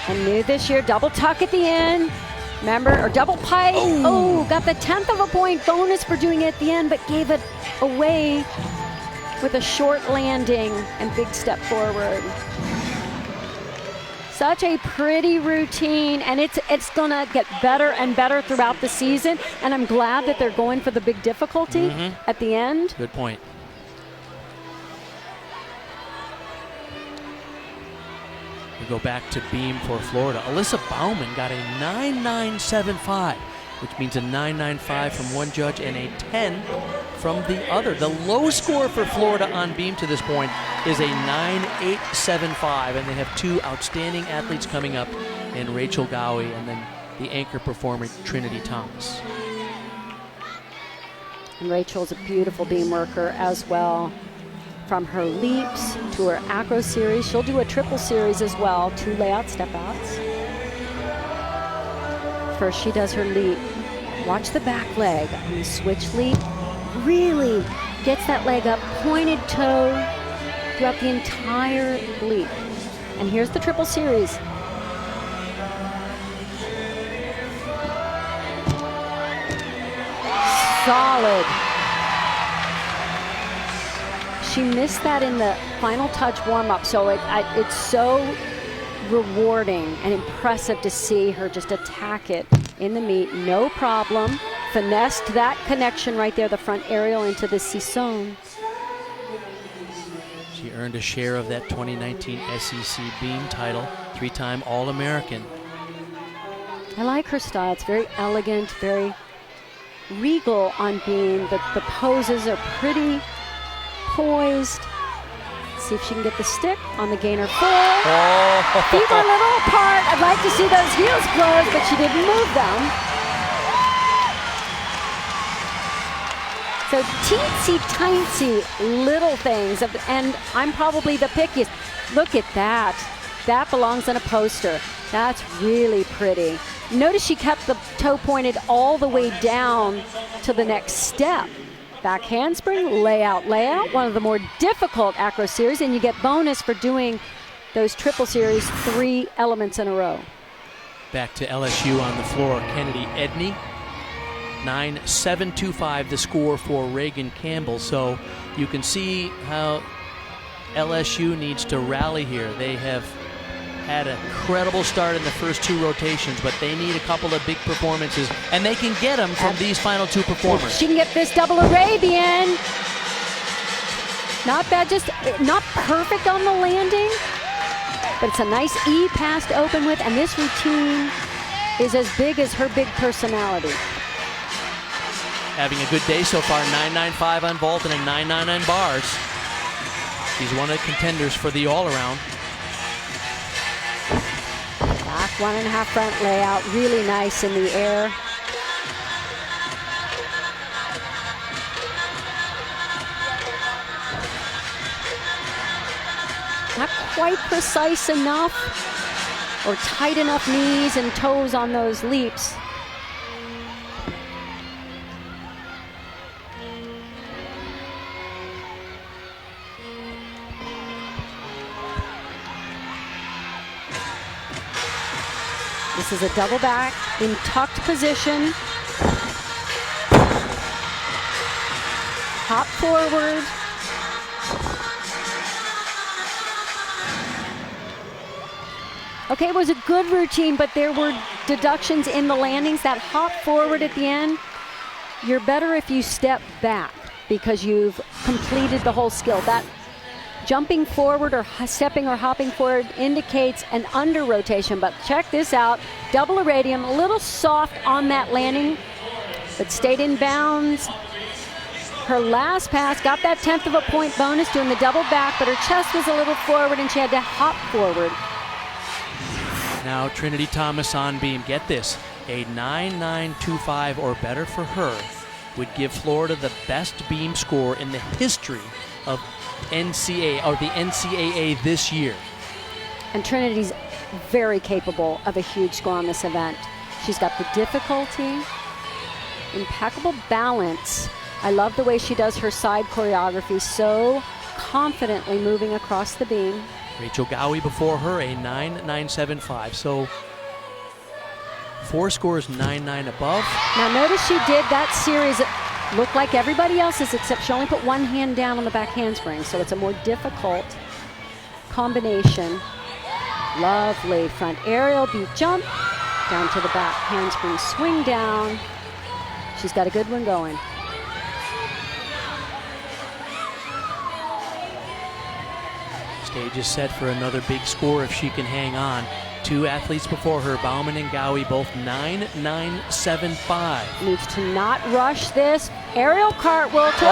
And new this year, double tuck at the end. Remember, or double pike. Oh, got the 1/10 of a point bonus for doing it at the end, but gave it away with a short landing and big step forward. Such a pretty routine, and it's gonna get better and better throughout the season, and I'm glad that they're going for the big difficulty at the end. Good point. We go back to beam for Florida. Alyssa Bauman got a 9.975, which means a 9.95 from one judge and a 10 from the other. The low score for Florida on beam to this point is a 9.875, and they have two outstanding athletes coming up in Rachel Gowie and then the anchor performer Trinity Thomas. And Rachel's a beautiful beam worker as well. From her leaps to her acro series, she'll do a triple series as well, 2 layout step outs. First she does her leap. Watch the back leg on the switch leap. Really gets that leg up, pointed toe throughout the entire leap. And here's the triple series. Solid. She missed that in the final touch warm-up, so it's so rewarding and impressive to see her just attack it in the meet, no problem. Finessed that connection right there, the front aerial into the Sisson. She earned a share of that 2019 SEC beam title, 3-time All-American. I like her style. It's very elegant, very regal on beam. The poses are pretty poised. See if she can get the stick on the gainer 4. Feet were a little apart. I'd like to see those heels close, but she didn't move them. So teensy-tiny little things, and I'm probably the pickiest. Look at that. That belongs on a poster. That's really pretty. Notice she kept the toe pointed all the way down to the next step. Back handspring, layout, one of the more difficult acro series, and you get bonus for doing those triple series 3 elements in a row. Back to LSU on the floor, Kennedy Edney. 9-7-2-5 the score for Reagan Campbell. So you can see how LSU needs to rally here. They have had an incredible start in the first 2 rotations, but they need a couple of big performances, and they can get them from these final 2 performers. She can get this double Arabian. Not bad, just not perfect on the landing, but it's a nice E pass to open with, and this routine is as big as her big personality. Having a good day so far, 9.95 on vault and a 9.9 on bars. She's one of the contenders for the all-around. Back 1.5 front layout, really nice in the air. Not quite precise enough or tight enough knees and toes on those leaps. This is a double back in tucked position. Hop forward. Okay, it was a good routine, but there were deductions in the landings. That hop forward at the end, you're better if you step back because you've completed the whole skill. That jumping forward or stepping or hopping forward indicates an under rotation, but check this out. Double Iridium, a little soft on that landing, but stayed in bounds. Her last pass got that 1/10 of a point bonus doing the double back, but her chest was a little forward and she had to hop forward. Now Trinity Thomas on beam. Get this, a 9.925 or better for her would give Florida the best beam score in the history of NCAA or the NCAA this year. And Trinity's very capable of a huge score on this event. She's got the difficulty, impeccable balance. I love the way she does her side choreography, so confidently moving across the beam. Rachel Gowie before her, a 9.975. So 4 scores 9.9 above. Now notice she did that series. It looked like everybody else's, except she only put one hand down on the back handspring, so it's a more difficult combination. Lovely front aerial beat jump, down to the back handspring swing down. She's got a good one going. Stage is set for another big score if she can hang on. 2 athletes before her, Bauman and Gowie, both 9.975. Needs to not rush this. Aerial cartwheel to a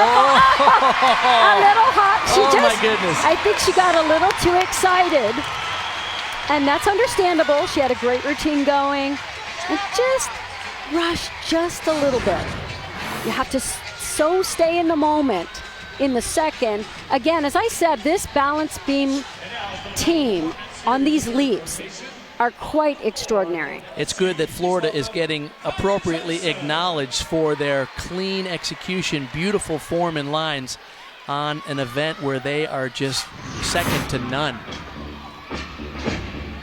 little hot. She my goodness. I think she got a little too excited. And that's understandable. She had a great routine going. And just rush just a little bit. You have to so stay in the moment in the second. Again, as I said, this balance beam team on these leaps are quite extraordinary. It's good that Florida is getting appropriately acknowledged for their clean execution, beautiful form and lines on an event where they are just second to none.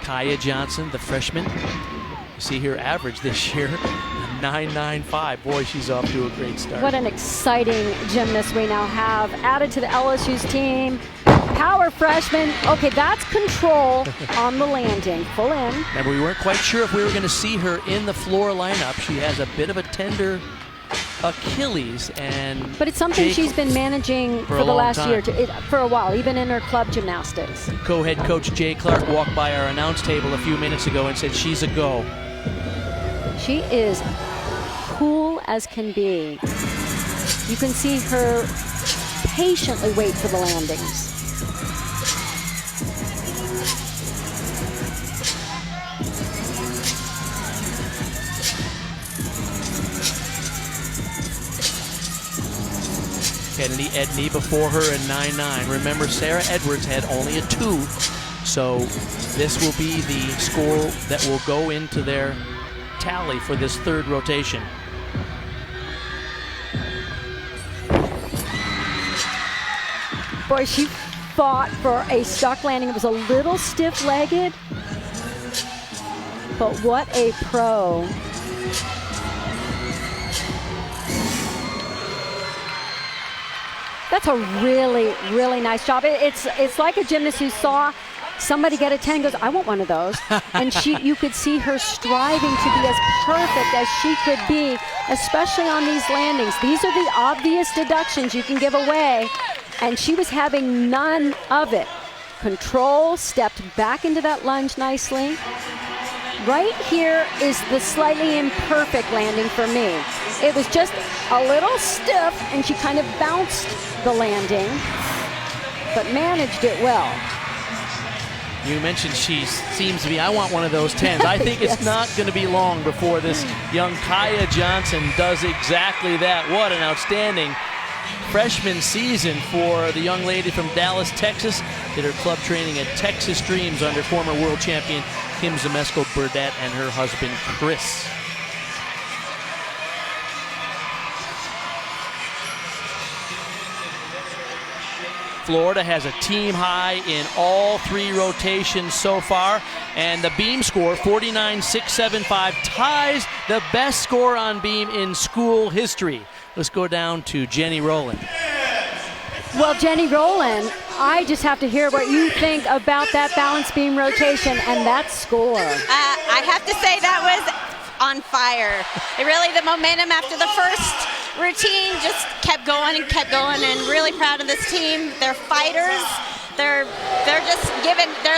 Kaya Johnson, the freshman, you see her average this year, 9.95. Boy, she's off to a great start. What an exciting gymnast we now have added to the LSU's team. Power freshman. Okay, that's control on the landing. Full in. Remember, we weren't quite sure if we were going to see her in the floor lineup. She has a bit of a tender Achilles, but it's something she's been managing for the last year, for a while, even in her club gymnastics. Co-head coach Jay Clark walked by our announce table a few minutes ago and said she's a go. She is cool as can be. You can see her patiently wait for the landings. Kennedy Edney before her in 9.9. Remember, Sarah Edwards had only a 2, so this will be the score that will go into their tally for this third rotation. Boy, she fought for a stuck landing. It was a little stiff-legged, but what a pro. That's a really, really nice job. It's like a gymnast who saw somebody get a 10 and goes, I want one of those. And you could see her striving to be as perfect as she could be, especially on these landings. These are the obvious deductions you can give away, and she was having none of it. Control, stepped back into that lunge nicely. Right here is the slightly imperfect landing for me. It was just a little stiff, and she kind of bounced the landing, but managed it well. You mentioned she seems to be, I want one of those 10s. I think Yes. it's not going to be long before this young Kaya Johnson does exactly that. What an outstanding freshman season for the young lady from Dallas, Texas. Did her club training at Texas Dreams under former world champion Kim Zemesko-Burdette and her husband, Chris. Florida has a team high in all 3 rotations so far, and the beam score, 49.675, ties the best score on beam in school history. Let's go down to Jenny Rowland. Well, Jenny Rowland, I just have to hear what you think about that balance beam rotation and that score. I have to say that was on fire. The momentum after the first routine just kept going and really proud of this team. They're fighters. They're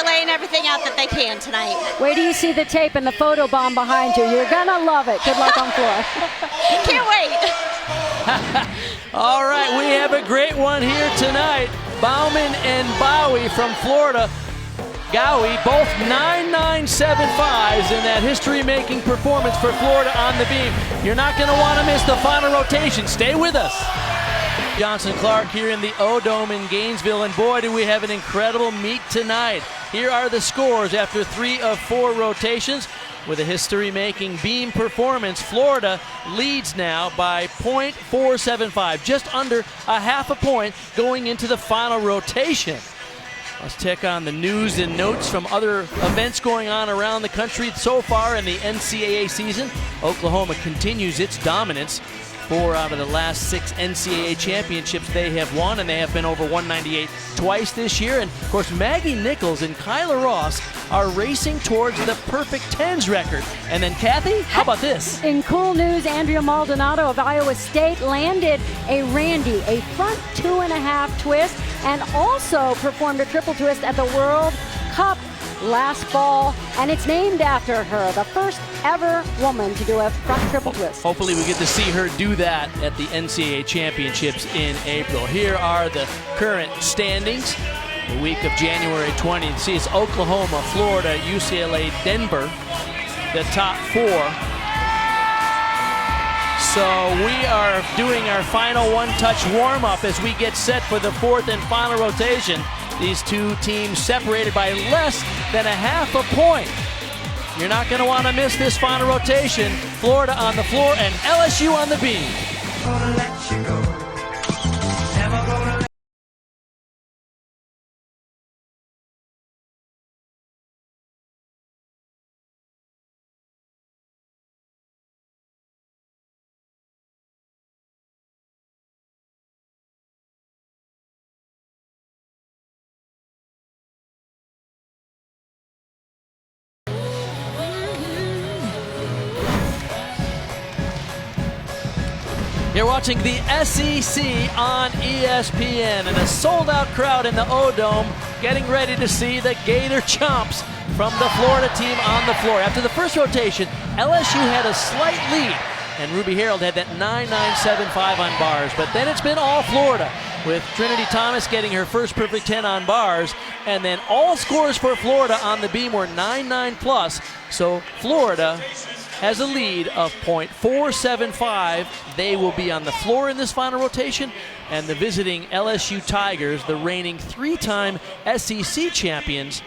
laying everything out that they can tonight. Wait till you see the tape and the photo bomb behind you. You're gonna love it. Good luck on floor. Can't wait. All right, we have a great one here tonight. Bauman and Bowie from Florida. Gowie, both 9.975s in that history-making performance for Florida on the beam. You're not going to want to miss the final rotation. Stay with us. Johnson Clark here in the O-Dome in Gainesville, and boy, do we have an incredible meet tonight. Here are the scores after 3 of 4 rotations. With a history-making beam performance, Florida leads now by .475, just under a half a point going into the final rotation. Let's check on the news and notes from other events going on around the country so far in the NCAA season. Oklahoma continues its dominance. 4 out of the last 6 NCAA championships they have won, and they have been over 198 twice this year. And, of course, Maggie Nichols and Kyla Ross are racing towards the perfect 10s record. And then, Kathy, how about this? In cool news, Andrea Maldonado of Iowa State landed a Randy, a front 2.5 twist, and also performed a triple twist at the World Cup last fall, and it's named after her, the first ever woman to do a front triple twist. Hopefully we get to see her do that at the NCAA championships in April. Here are the current standings. The week of January 20th. See, it's Oklahoma, Florida, UCLA, Denver, the top 4. So we are doing our final one-touch warm-up as we get set for the 4th and final rotation. These 2 teams separated by less than a half a point. You're not going to want to miss this final rotation. Florida on the floor and LSU on the beam. Gonna let you go. Never gonna let You're watching the SEC on ESPN, and a sold-out crowd in the O-Dome getting ready to see the Gator Chomps from the Florida team on the floor. After the first rotation, LSU had a slight lead, and Ruby Harold had that 9.975 on bars, but then it's been all Florida, with Trinity Thomas getting her first perfect 10 on bars, and then all scores for Florida on the beam were 9.9 plus, so Florida has a lead of .475. They will be on the floor in this final rotation, and the visiting LSU Tigers, the reigning 3-time SEC champions,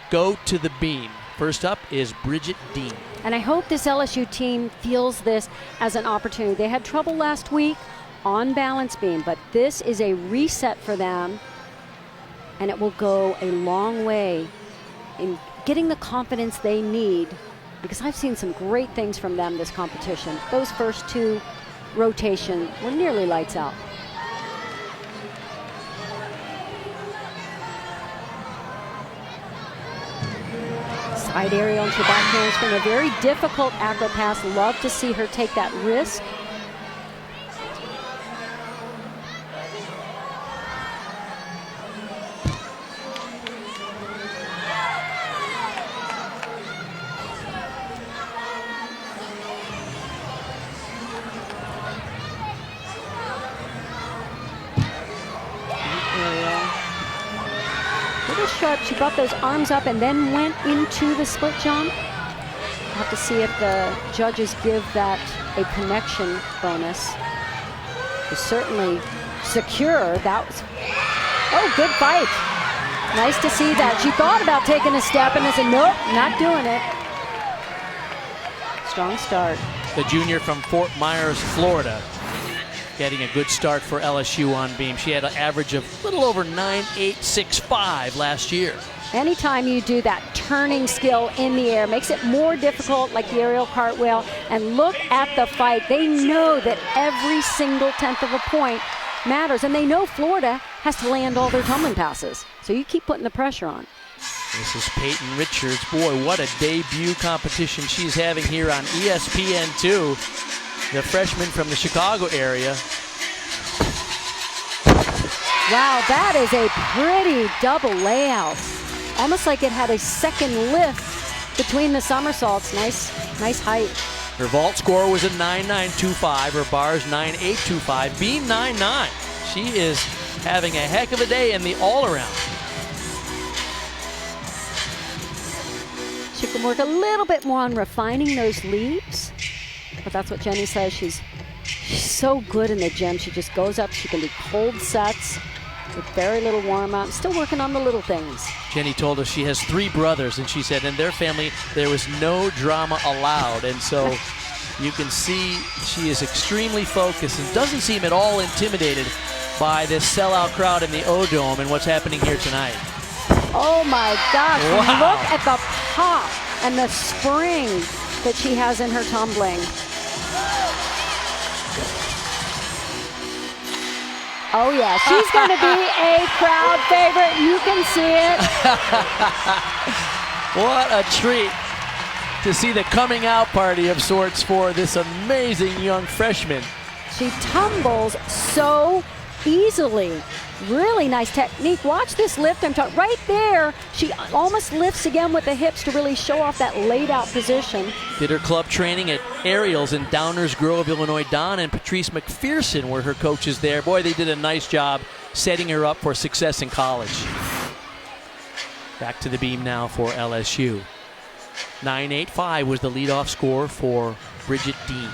go to the beam. First up is Bridget Dean. And I hope this LSU team feels this as an opportunity. They had trouble last week on balance beam, but this is a reset for them. and it will go a long way in getting the confidence they need, because I've seen some great things from them this competition. Those first 2 rotations were nearly lights out. Side aerial into the back handspring, a very difficult acro pass. Love to see her take that risk. Sharp. She brought those arms up and then went into the split jump. We'll have to see if the judges give that a connection bonus. It was certainly secure. That was, oh, good fight. Nice to see that. She thought about taking a step and I said, nope, not doing it. Strong start. The junior from Fort Myers, Florida, getting a good start for LSU on beam. She had an average of a little over 9.865 last year. Anytime you do that turning skill in the air, makes it more difficult, like the aerial cartwheel. And look at the fight. They know that every single 10th of a point matters. And they know Florida has to land all their tumbling passes. So you keep putting the pressure on. This is Peyton Richards. Boy, what a debut competition she's having here on ESPN2. The freshman from the Chicago area. Wow, that is a pretty double layout. Almost like it had a second lift between the somersaults. Nice height. Her vault score was a 9.925. Her bars 9.825. Beam 9.9. She is having a heck of a day in the all-around. She can work a little bit more on refining those leaps. But that's what Jenny says. She's so good in the gym. She just goes up. She can do cold sets with very little warm-up. Still working on the little things. Jenny told us she has 3 brothers, and she said in their family there was no drama allowed. And so you can see she is extremely focused and doesn't seem at all intimidated by this sellout crowd in the O-Dome and what's happening here tonight. Oh my gosh, wow. Look at the pop and the spring that she has in her tumbling. Oh yeah, she's going to be a crowd favorite. You can see it. What a treat to see the coming out party of sorts for this amazing young freshman. She tumbles so easily. Really nice technique. Watch this lift. I'm talking right there. She almost lifts again with the hips to really show off that laid out position. Did her club training at Ariels in Downers Grove, Illinois. Don and Patrice McPherson were her coaches there. Boy, they did a nice job setting her up for success in college. Back to the beam now for LSU. 9.85 was the leadoff score for Bridget Dean.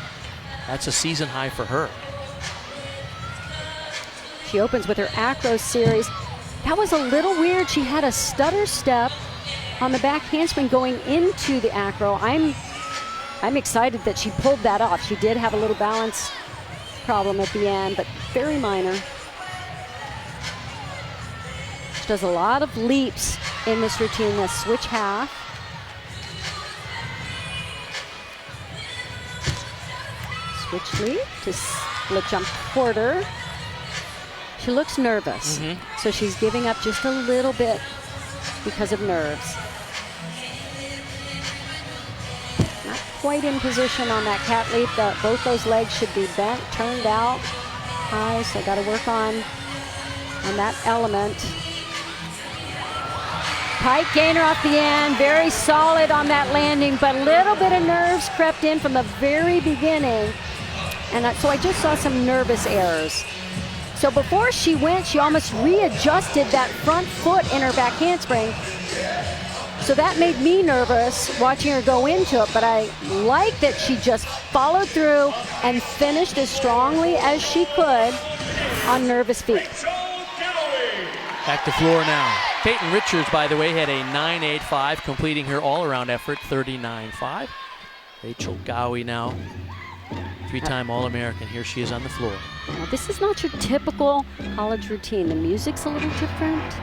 That's a season high for her. She opens with her acro series. That was a little weird. She had a stutter step on the back handspring going into the acro. I'm excited that she pulled that off. She did have a little balance problem at the end, but very minor. She does a lot of leaps in this routine, the switch half. Switch leap to split jump quarter. She looks nervous, so she's giving up just a little bit because of nerves. Not quite in position on that cat leap. Both those legs should be bent, turned out high, so got to work on that element. Pike gainer off the end, very solid on that landing, but a little bit of nerves crept in from the very beginning. And so I just saw some nervous errors. So before she went, she almost readjusted that front foot in her back handspring. So that made me nervous watching her go into it, but I like that she just followed through and finished as strongly as she could on nervous feet. Back to floor now. Peyton Richards, by the way, had a 9.85, completing her all-around effort, 39.5. Rachel Gowie now, 3-time All-American. Here she is on the floor. Now, this is not your typical college routine. The music's a little different.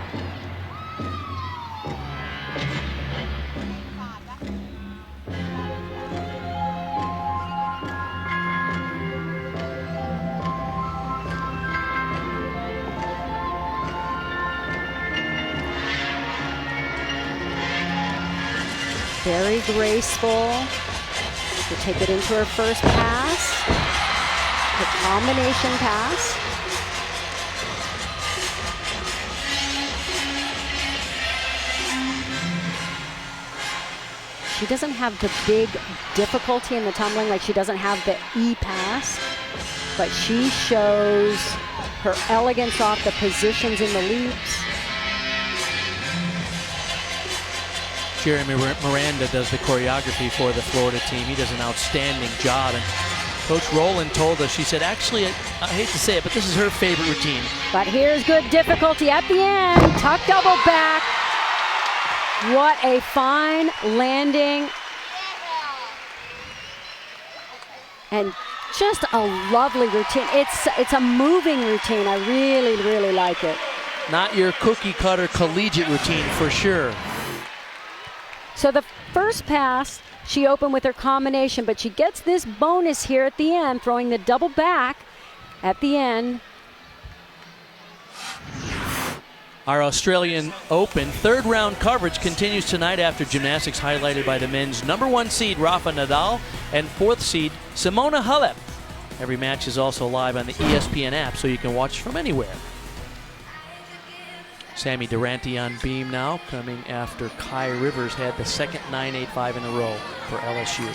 Very graceful to take it into her first pass. Her combination pass. She doesn't have the big difficulty in the tumbling, like she doesn't have the E-pass, but she shows her elegance off the positions in the leaps. Jeremy Miranda does the choreography for the Florida team. He does an outstanding job. And Coach Rowland told us, she said, actually, I hate to say it, but this is her favorite routine. But here's good difficulty at the end. Tuck double back. What a fine landing. And just a lovely routine. It's a moving routine. I really, really like it. Not your cookie cutter collegiate routine for sure. So the first pass, she opened with her combination, but she gets this bonus here at the end, throwing the double back at the end. Our Australian Open third round coverage continues tonight after gymnastics, highlighted by the men's #1 seed Rafa Nadal and 4th seed Simona Halep. Every match is also live on the ESPN app, so you can watch from anywhere. Sammy Durante on beam now, coming after Kai Rivers had the second 9.85 in a row for LSU.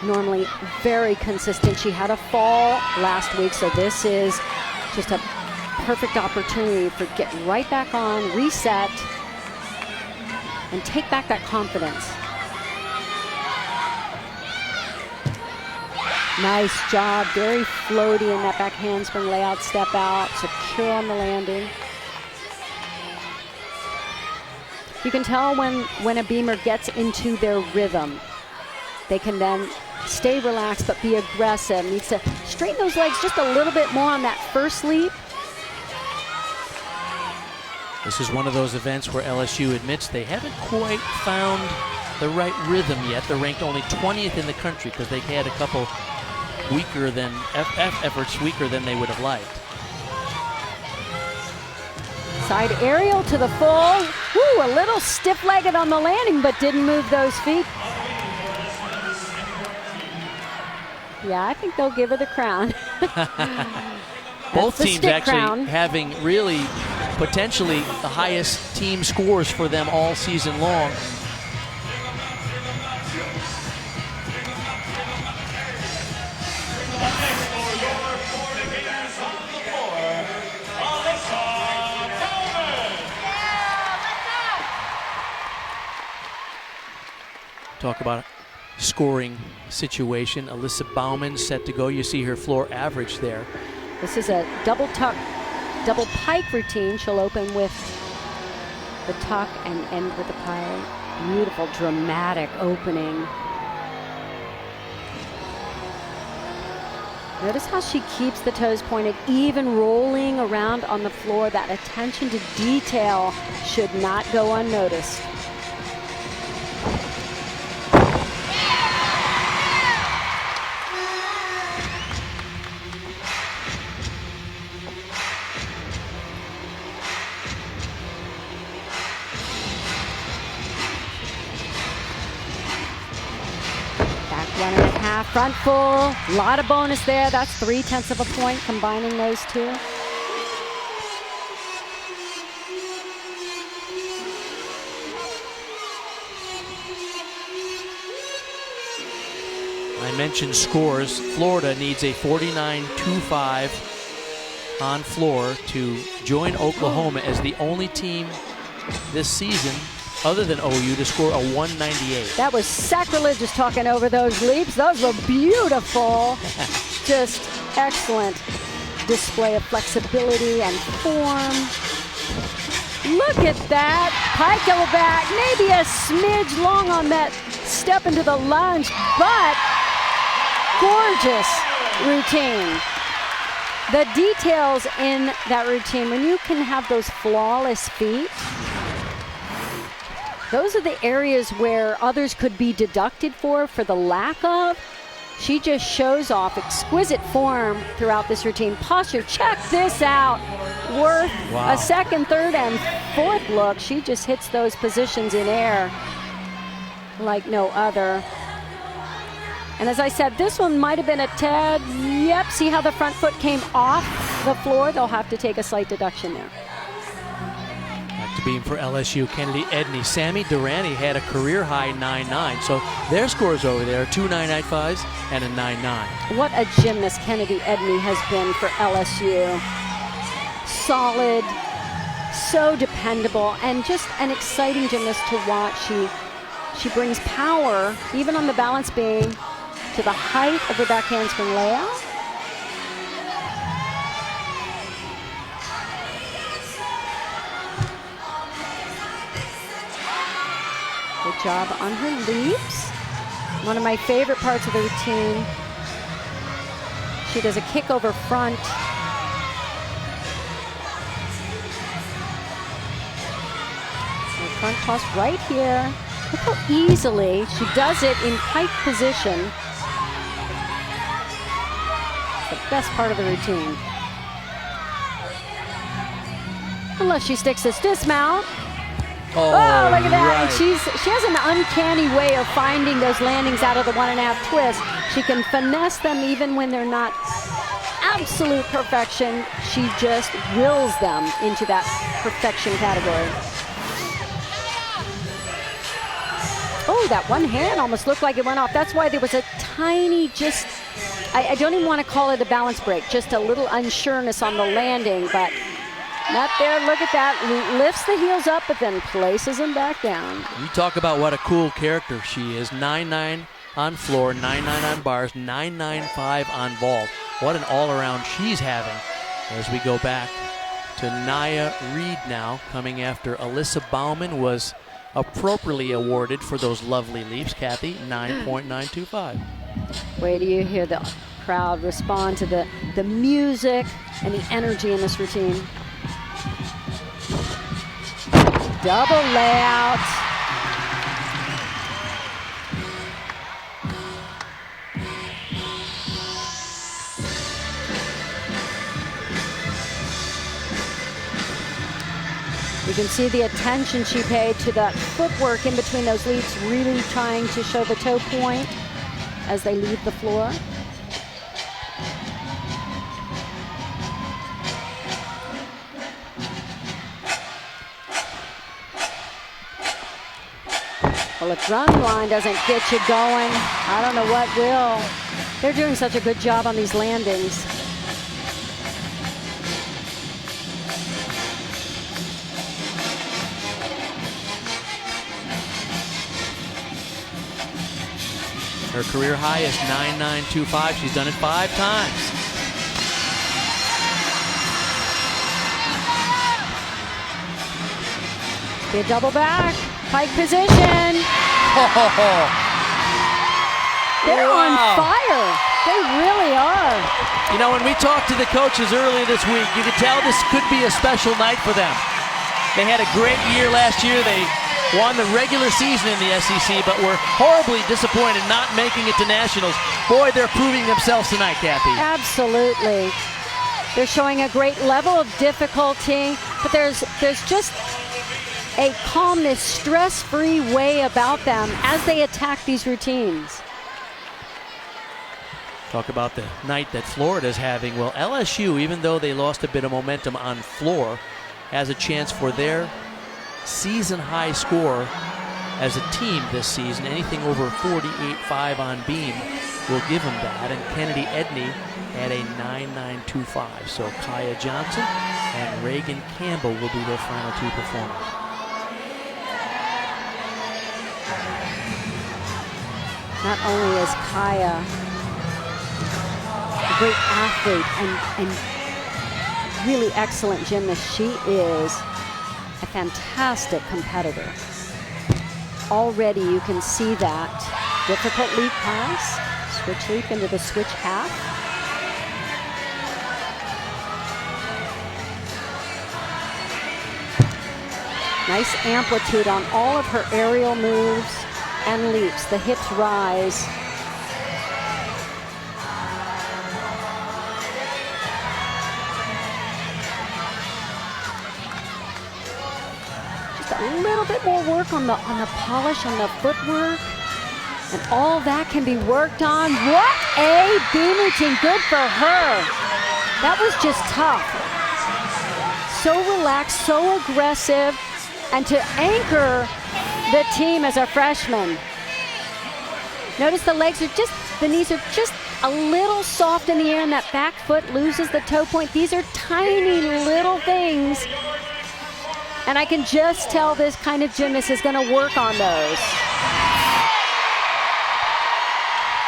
Normally very consistent. She had a fall last week, so this is just a perfect opportunity for getting right back on, reset, and take back that confidence. Nice job, very floaty in that back handspring layout, step out, secure on the landing. You can tell when a beamer gets into their rhythm. They can then stay relaxed but be aggressive. Needs to straighten those legs just a little bit more on that first leap. This is one of those events where LSU admits they haven't quite found the right rhythm yet. They're ranked only 20th in the country because they had a couple weaker than efforts weaker than they would have liked. Side aerial to the full. Woo, a little stiff-legged on the landing, but didn't move those feet. Yeah, I think they'll give her the crown. Both teams actually crown. having really potentially the highest team scores for them all season long. Talk about a scoring situation. Alyssa Bauman set to go. You see her floor average there. This is a double tuck, double pike routine. She'll open with the tuck and end with the pike. Beautiful, dramatic opening. Notice how she keeps the toes pointed, even rolling around on the floor. That attention to detail should not go unnoticed. Back 1.5, front full, a lot of bonus there. That's 0.3 of a point combining those two. I mentioned scores. Florida needs a 49-25 on floor to join Oklahoma as the only team this season, other than OU, to score a 198. That was sacrilegious talking over those leaps. Those were beautiful. Just excellent display of flexibility and form. Look at that. Pike double back, maybe a smidge long on that step into the lunge, but gorgeous routine. The details in that routine, when you can have those flawless feet, those are the areas where others could be deducted for the lack of. She just shows off exquisite form throughout this routine. Posture, check this out. Worth a second, third, and fourth look. She just hits those positions in air. like no other. And as I said, this one might have been a tad, yep, see how the front foot came off the floor? They'll have to take a slight deduction there. Back to beam for LSU, Kennedy Edney. Sammy Durante had a career-high 9.9, so their scores over there, 2 9.95s and a 9.9. What a gymnast Kennedy Edney has been for LSU. Solid, so dependable, and just an exciting gymnast to watch. She brings power, even on the balance beam, to the height of the back handspring layout. Good job on her leaps. One of my favorite parts of the routine. She does a kick over front. And front toss right here. Look how easily she does it in pike position. The best part of the routine. Unless she sticks this dismount. Oh, look at that. Right. And she has an uncanny way of finding those landings out of the 1.5 twist. She can finesse them even when they're not absolute perfection. She just wills them into that perfection category. Oh, that one hand almost looked like it went off. That's why there was a tiny, just, I don't even want to call it a balance break, just a little unsureness on the landing, but not there. Look at that. Lifts the heels up, but then places them back down. You talk about what a cool character she is. 9.9 on floor, 9.9 on bars, 9.95 on vault. What an all-around she's having as we go back to Nia Reed now, coming after Alyssa Bauman was appropriately awarded for those lovely leaps. Kathy, 9.925. Wait till you hear the crowd respond to the music and the energy in this routine. Double layout. You can see the attention she paid to that footwork in between those leaps, really trying to show the toe point as they leave the floor. Well, if drumline doesn't get you going, I don't know what will. They're doing such a good job on these landings. Her career high is 9.925. She's done it 5 times. Be a double back, pike position. They're on fire. They really are. You know, when we talked to the coaches earlier this week, you could tell this could be a special night for them. They had a great year last year. They won the regular season in the SEC, but were horribly disappointed not making it to nationals. Boy, they're proving themselves tonight, Kathy. Absolutely. They're showing a great level of difficulty, but there's just a calmness, stress-free way about them as they attack these routines. Talk about the night that Florida's having. Well, LSU, even though they lost a bit of momentum on floor, has a chance for their season high score as a team this season. Anything over 48.5 on beam will give them that. And Kennedy Edney at a 9.925. So Kaya Johnson and Reagan Campbell will be their final 2 performers. Not only is Kaya a great athlete and really excellent gymnast, she is a fantastic competitor. Already you can see that. Difficult leap pass, switch leap into the switch half. Nice amplitude on all of her aerial moves and leaps. The hips rise. a little bit more work on the polish, on the footwork. And all that can be worked on. What a beam routine. Good for her. That was just tough. So relaxed, so aggressive, and to anchor the team as a freshman. Notice the legs are the knees are just a little soft in the air, and that back foot loses the toe point. These are tiny little things. And I can just tell this kind of gymnast is going to work on those.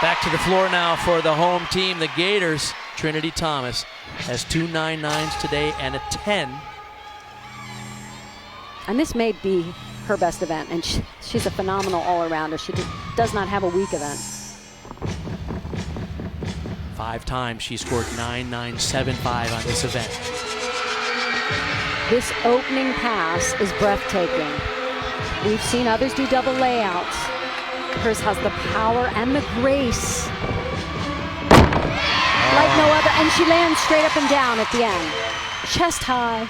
Back to the floor now for the home team, the Gators. Trinity Thomas has 2 9.9s today and a 10. And this may be her best event, and she's a phenomenal all-arounder. She does not have a weak event. 5 times she scored 9.975 on this event. This opening pass is breathtaking. We've seen others do double layouts. Hers has the power and the grace like no other, and she lands straight up and down at the end. Chest high.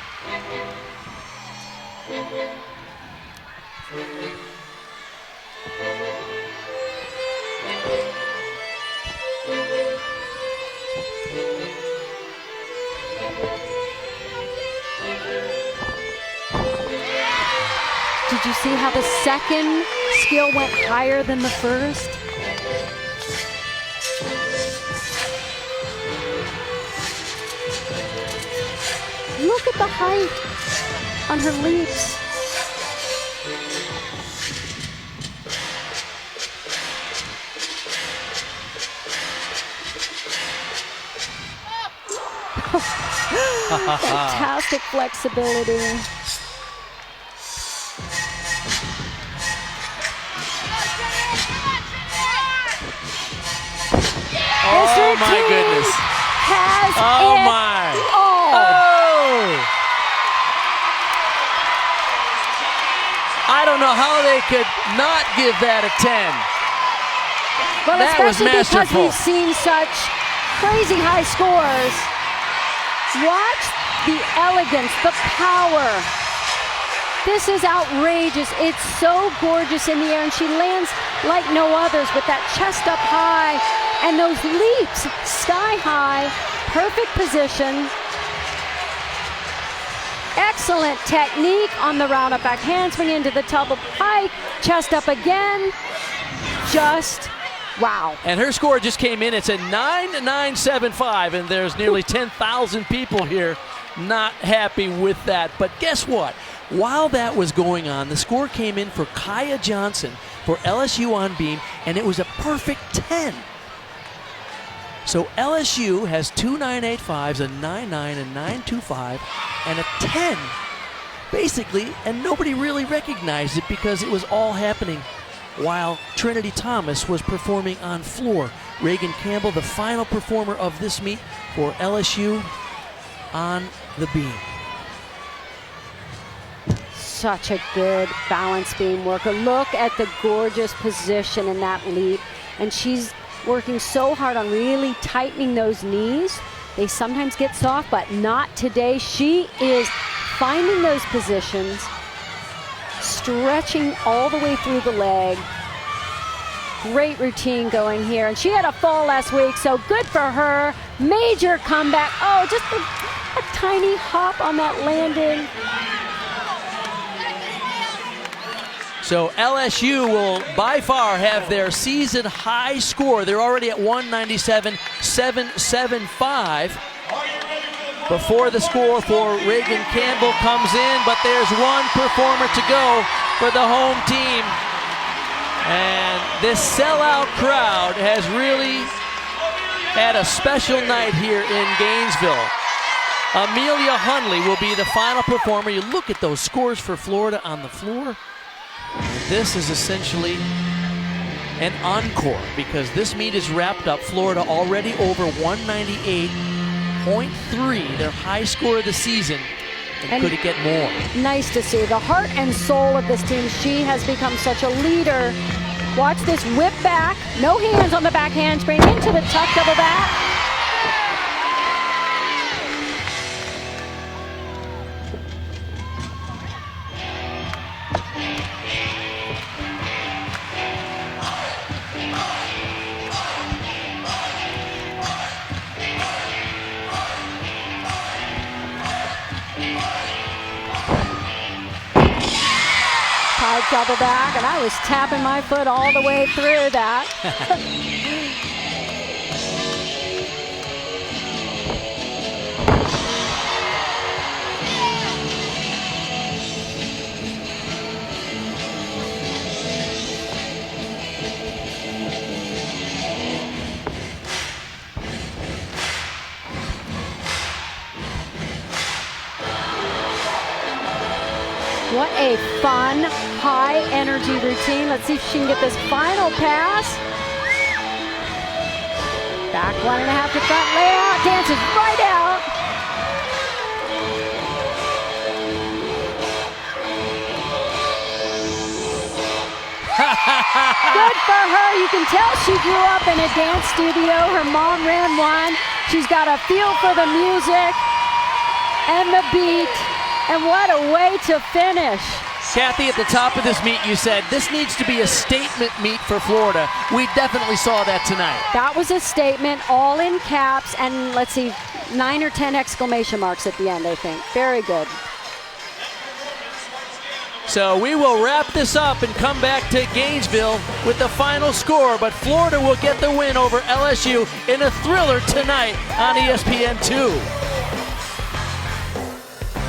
Did you see how the second skill went higher than the first? Look at the height on her leaps. Fantastic flexibility. Oh my goodness. Has oh it my. all. Oh. I don't know how they could not give that a 10. Well, that was especially because masterful. we've seen such crazy high scores. Watch the elegance, the power. This is outrageous. It's so gorgeous in the air, and she lands like no others with that chest up high and those leaps sky high. Perfect position. Excellent technique on the round-up back handspring into the double pike. Chest up again. Just wow. And her score just came in. It's a 9.975, and there's nearly 10,000 people here not happy with that. But guess what? While that was going on, the score came in for Kaya Johnson for LSU on beam, and it was a perfect 10. So LSU has 2 9.85s, a 9.9, a 9.25, and a 10, basically, and nobody really recognized it because it was all happening while Trinity Thomas was performing on floor. Reagan Campbell, the final performer of this meet for LSU on the beam. Such a good balance beam worker. Look at the gorgeous position in that leap. And she's working so hard on really tightening those knees. They sometimes get soft, but not today. She is finding those positions, stretching all the way through the leg. Great routine going here. And she had a fall last week, so good for her. Major comeback. Oh, just a tiny hop on that landing. So LSU will by far have their season high score. They're already at 197.775 before the score for Reagan Campbell comes in, but there's one performer to go for the home team. And this sellout crowd has really had a special night here in Gainesville. Amelia Hundley will be the final performer. You look at those scores for Florida on the floor. This is essentially an encore because this meet is wrapped up. Florida already over 198.3, their high score of the season. And could it get more? Nice to see the heart and soul of this team. She has become such a leader. Watch this whip back, no hands on the back handspring, into the tuck double back. double back, and I was tapping my foot all the way through that. What a fun, high-energy routine. Let's see if she can get this final pass. Back 1.5 to front, layout, dances right out. Good for her. You can tell she grew up in a dance studio. Her mom ran one. She's got a feel for the music and the beat. And what a way to finish. Kathy, at the top of this meet, you said this needs to be a statement meet for Florida. We definitely saw that tonight. That was a statement, all in caps, and let's see, 9 or 10 exclamation marks at the end, I think. Very good. So we will wrap this up and come back to Gainesville with the final score, but Florida will get the win over LSU in a thriller tonight on ESPN2.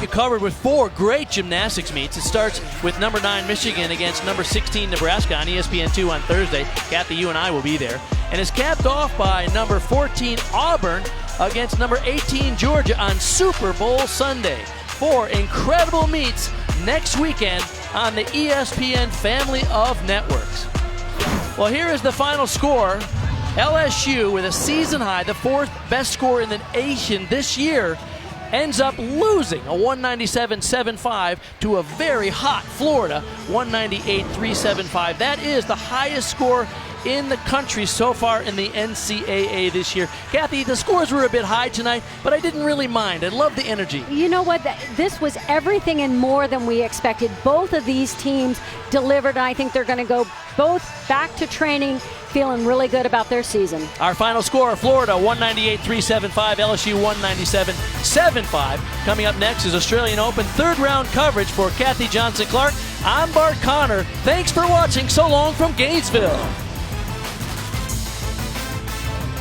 You covered with 4 great gymnastics meets. It starts with number 9 Michigan against number 16 Nebraska on ESPN2 on Thursday. Kathy, you and I will be there. And is capped off by number 14 Auburn against number 18 Georgia on Super Bowl Sunday. 4 incredible meets next weekend on the ESPN family of networks. Well, here is the final score. LSU with a season high, the 4th best score in the nation this year, ends up losing a 197.75 to a very hot Florida 198.375. That is the highest score in the country so far in the NCAA this year. Kathy, the scores were a bit high tonight, but I didn't really mind. I love the energy. You know what? This was everything and more than we expected. Both of these teams delivered, and I think they're going to go both back to training feeling really good about their season. Our final score, Florida 198.375, LSU 197.75. Coming up next is Australian Open 3rd round coverage for Kathy Johnson-Clark. I'm Bart Connor. Thanks for watching. So long from Gainesville.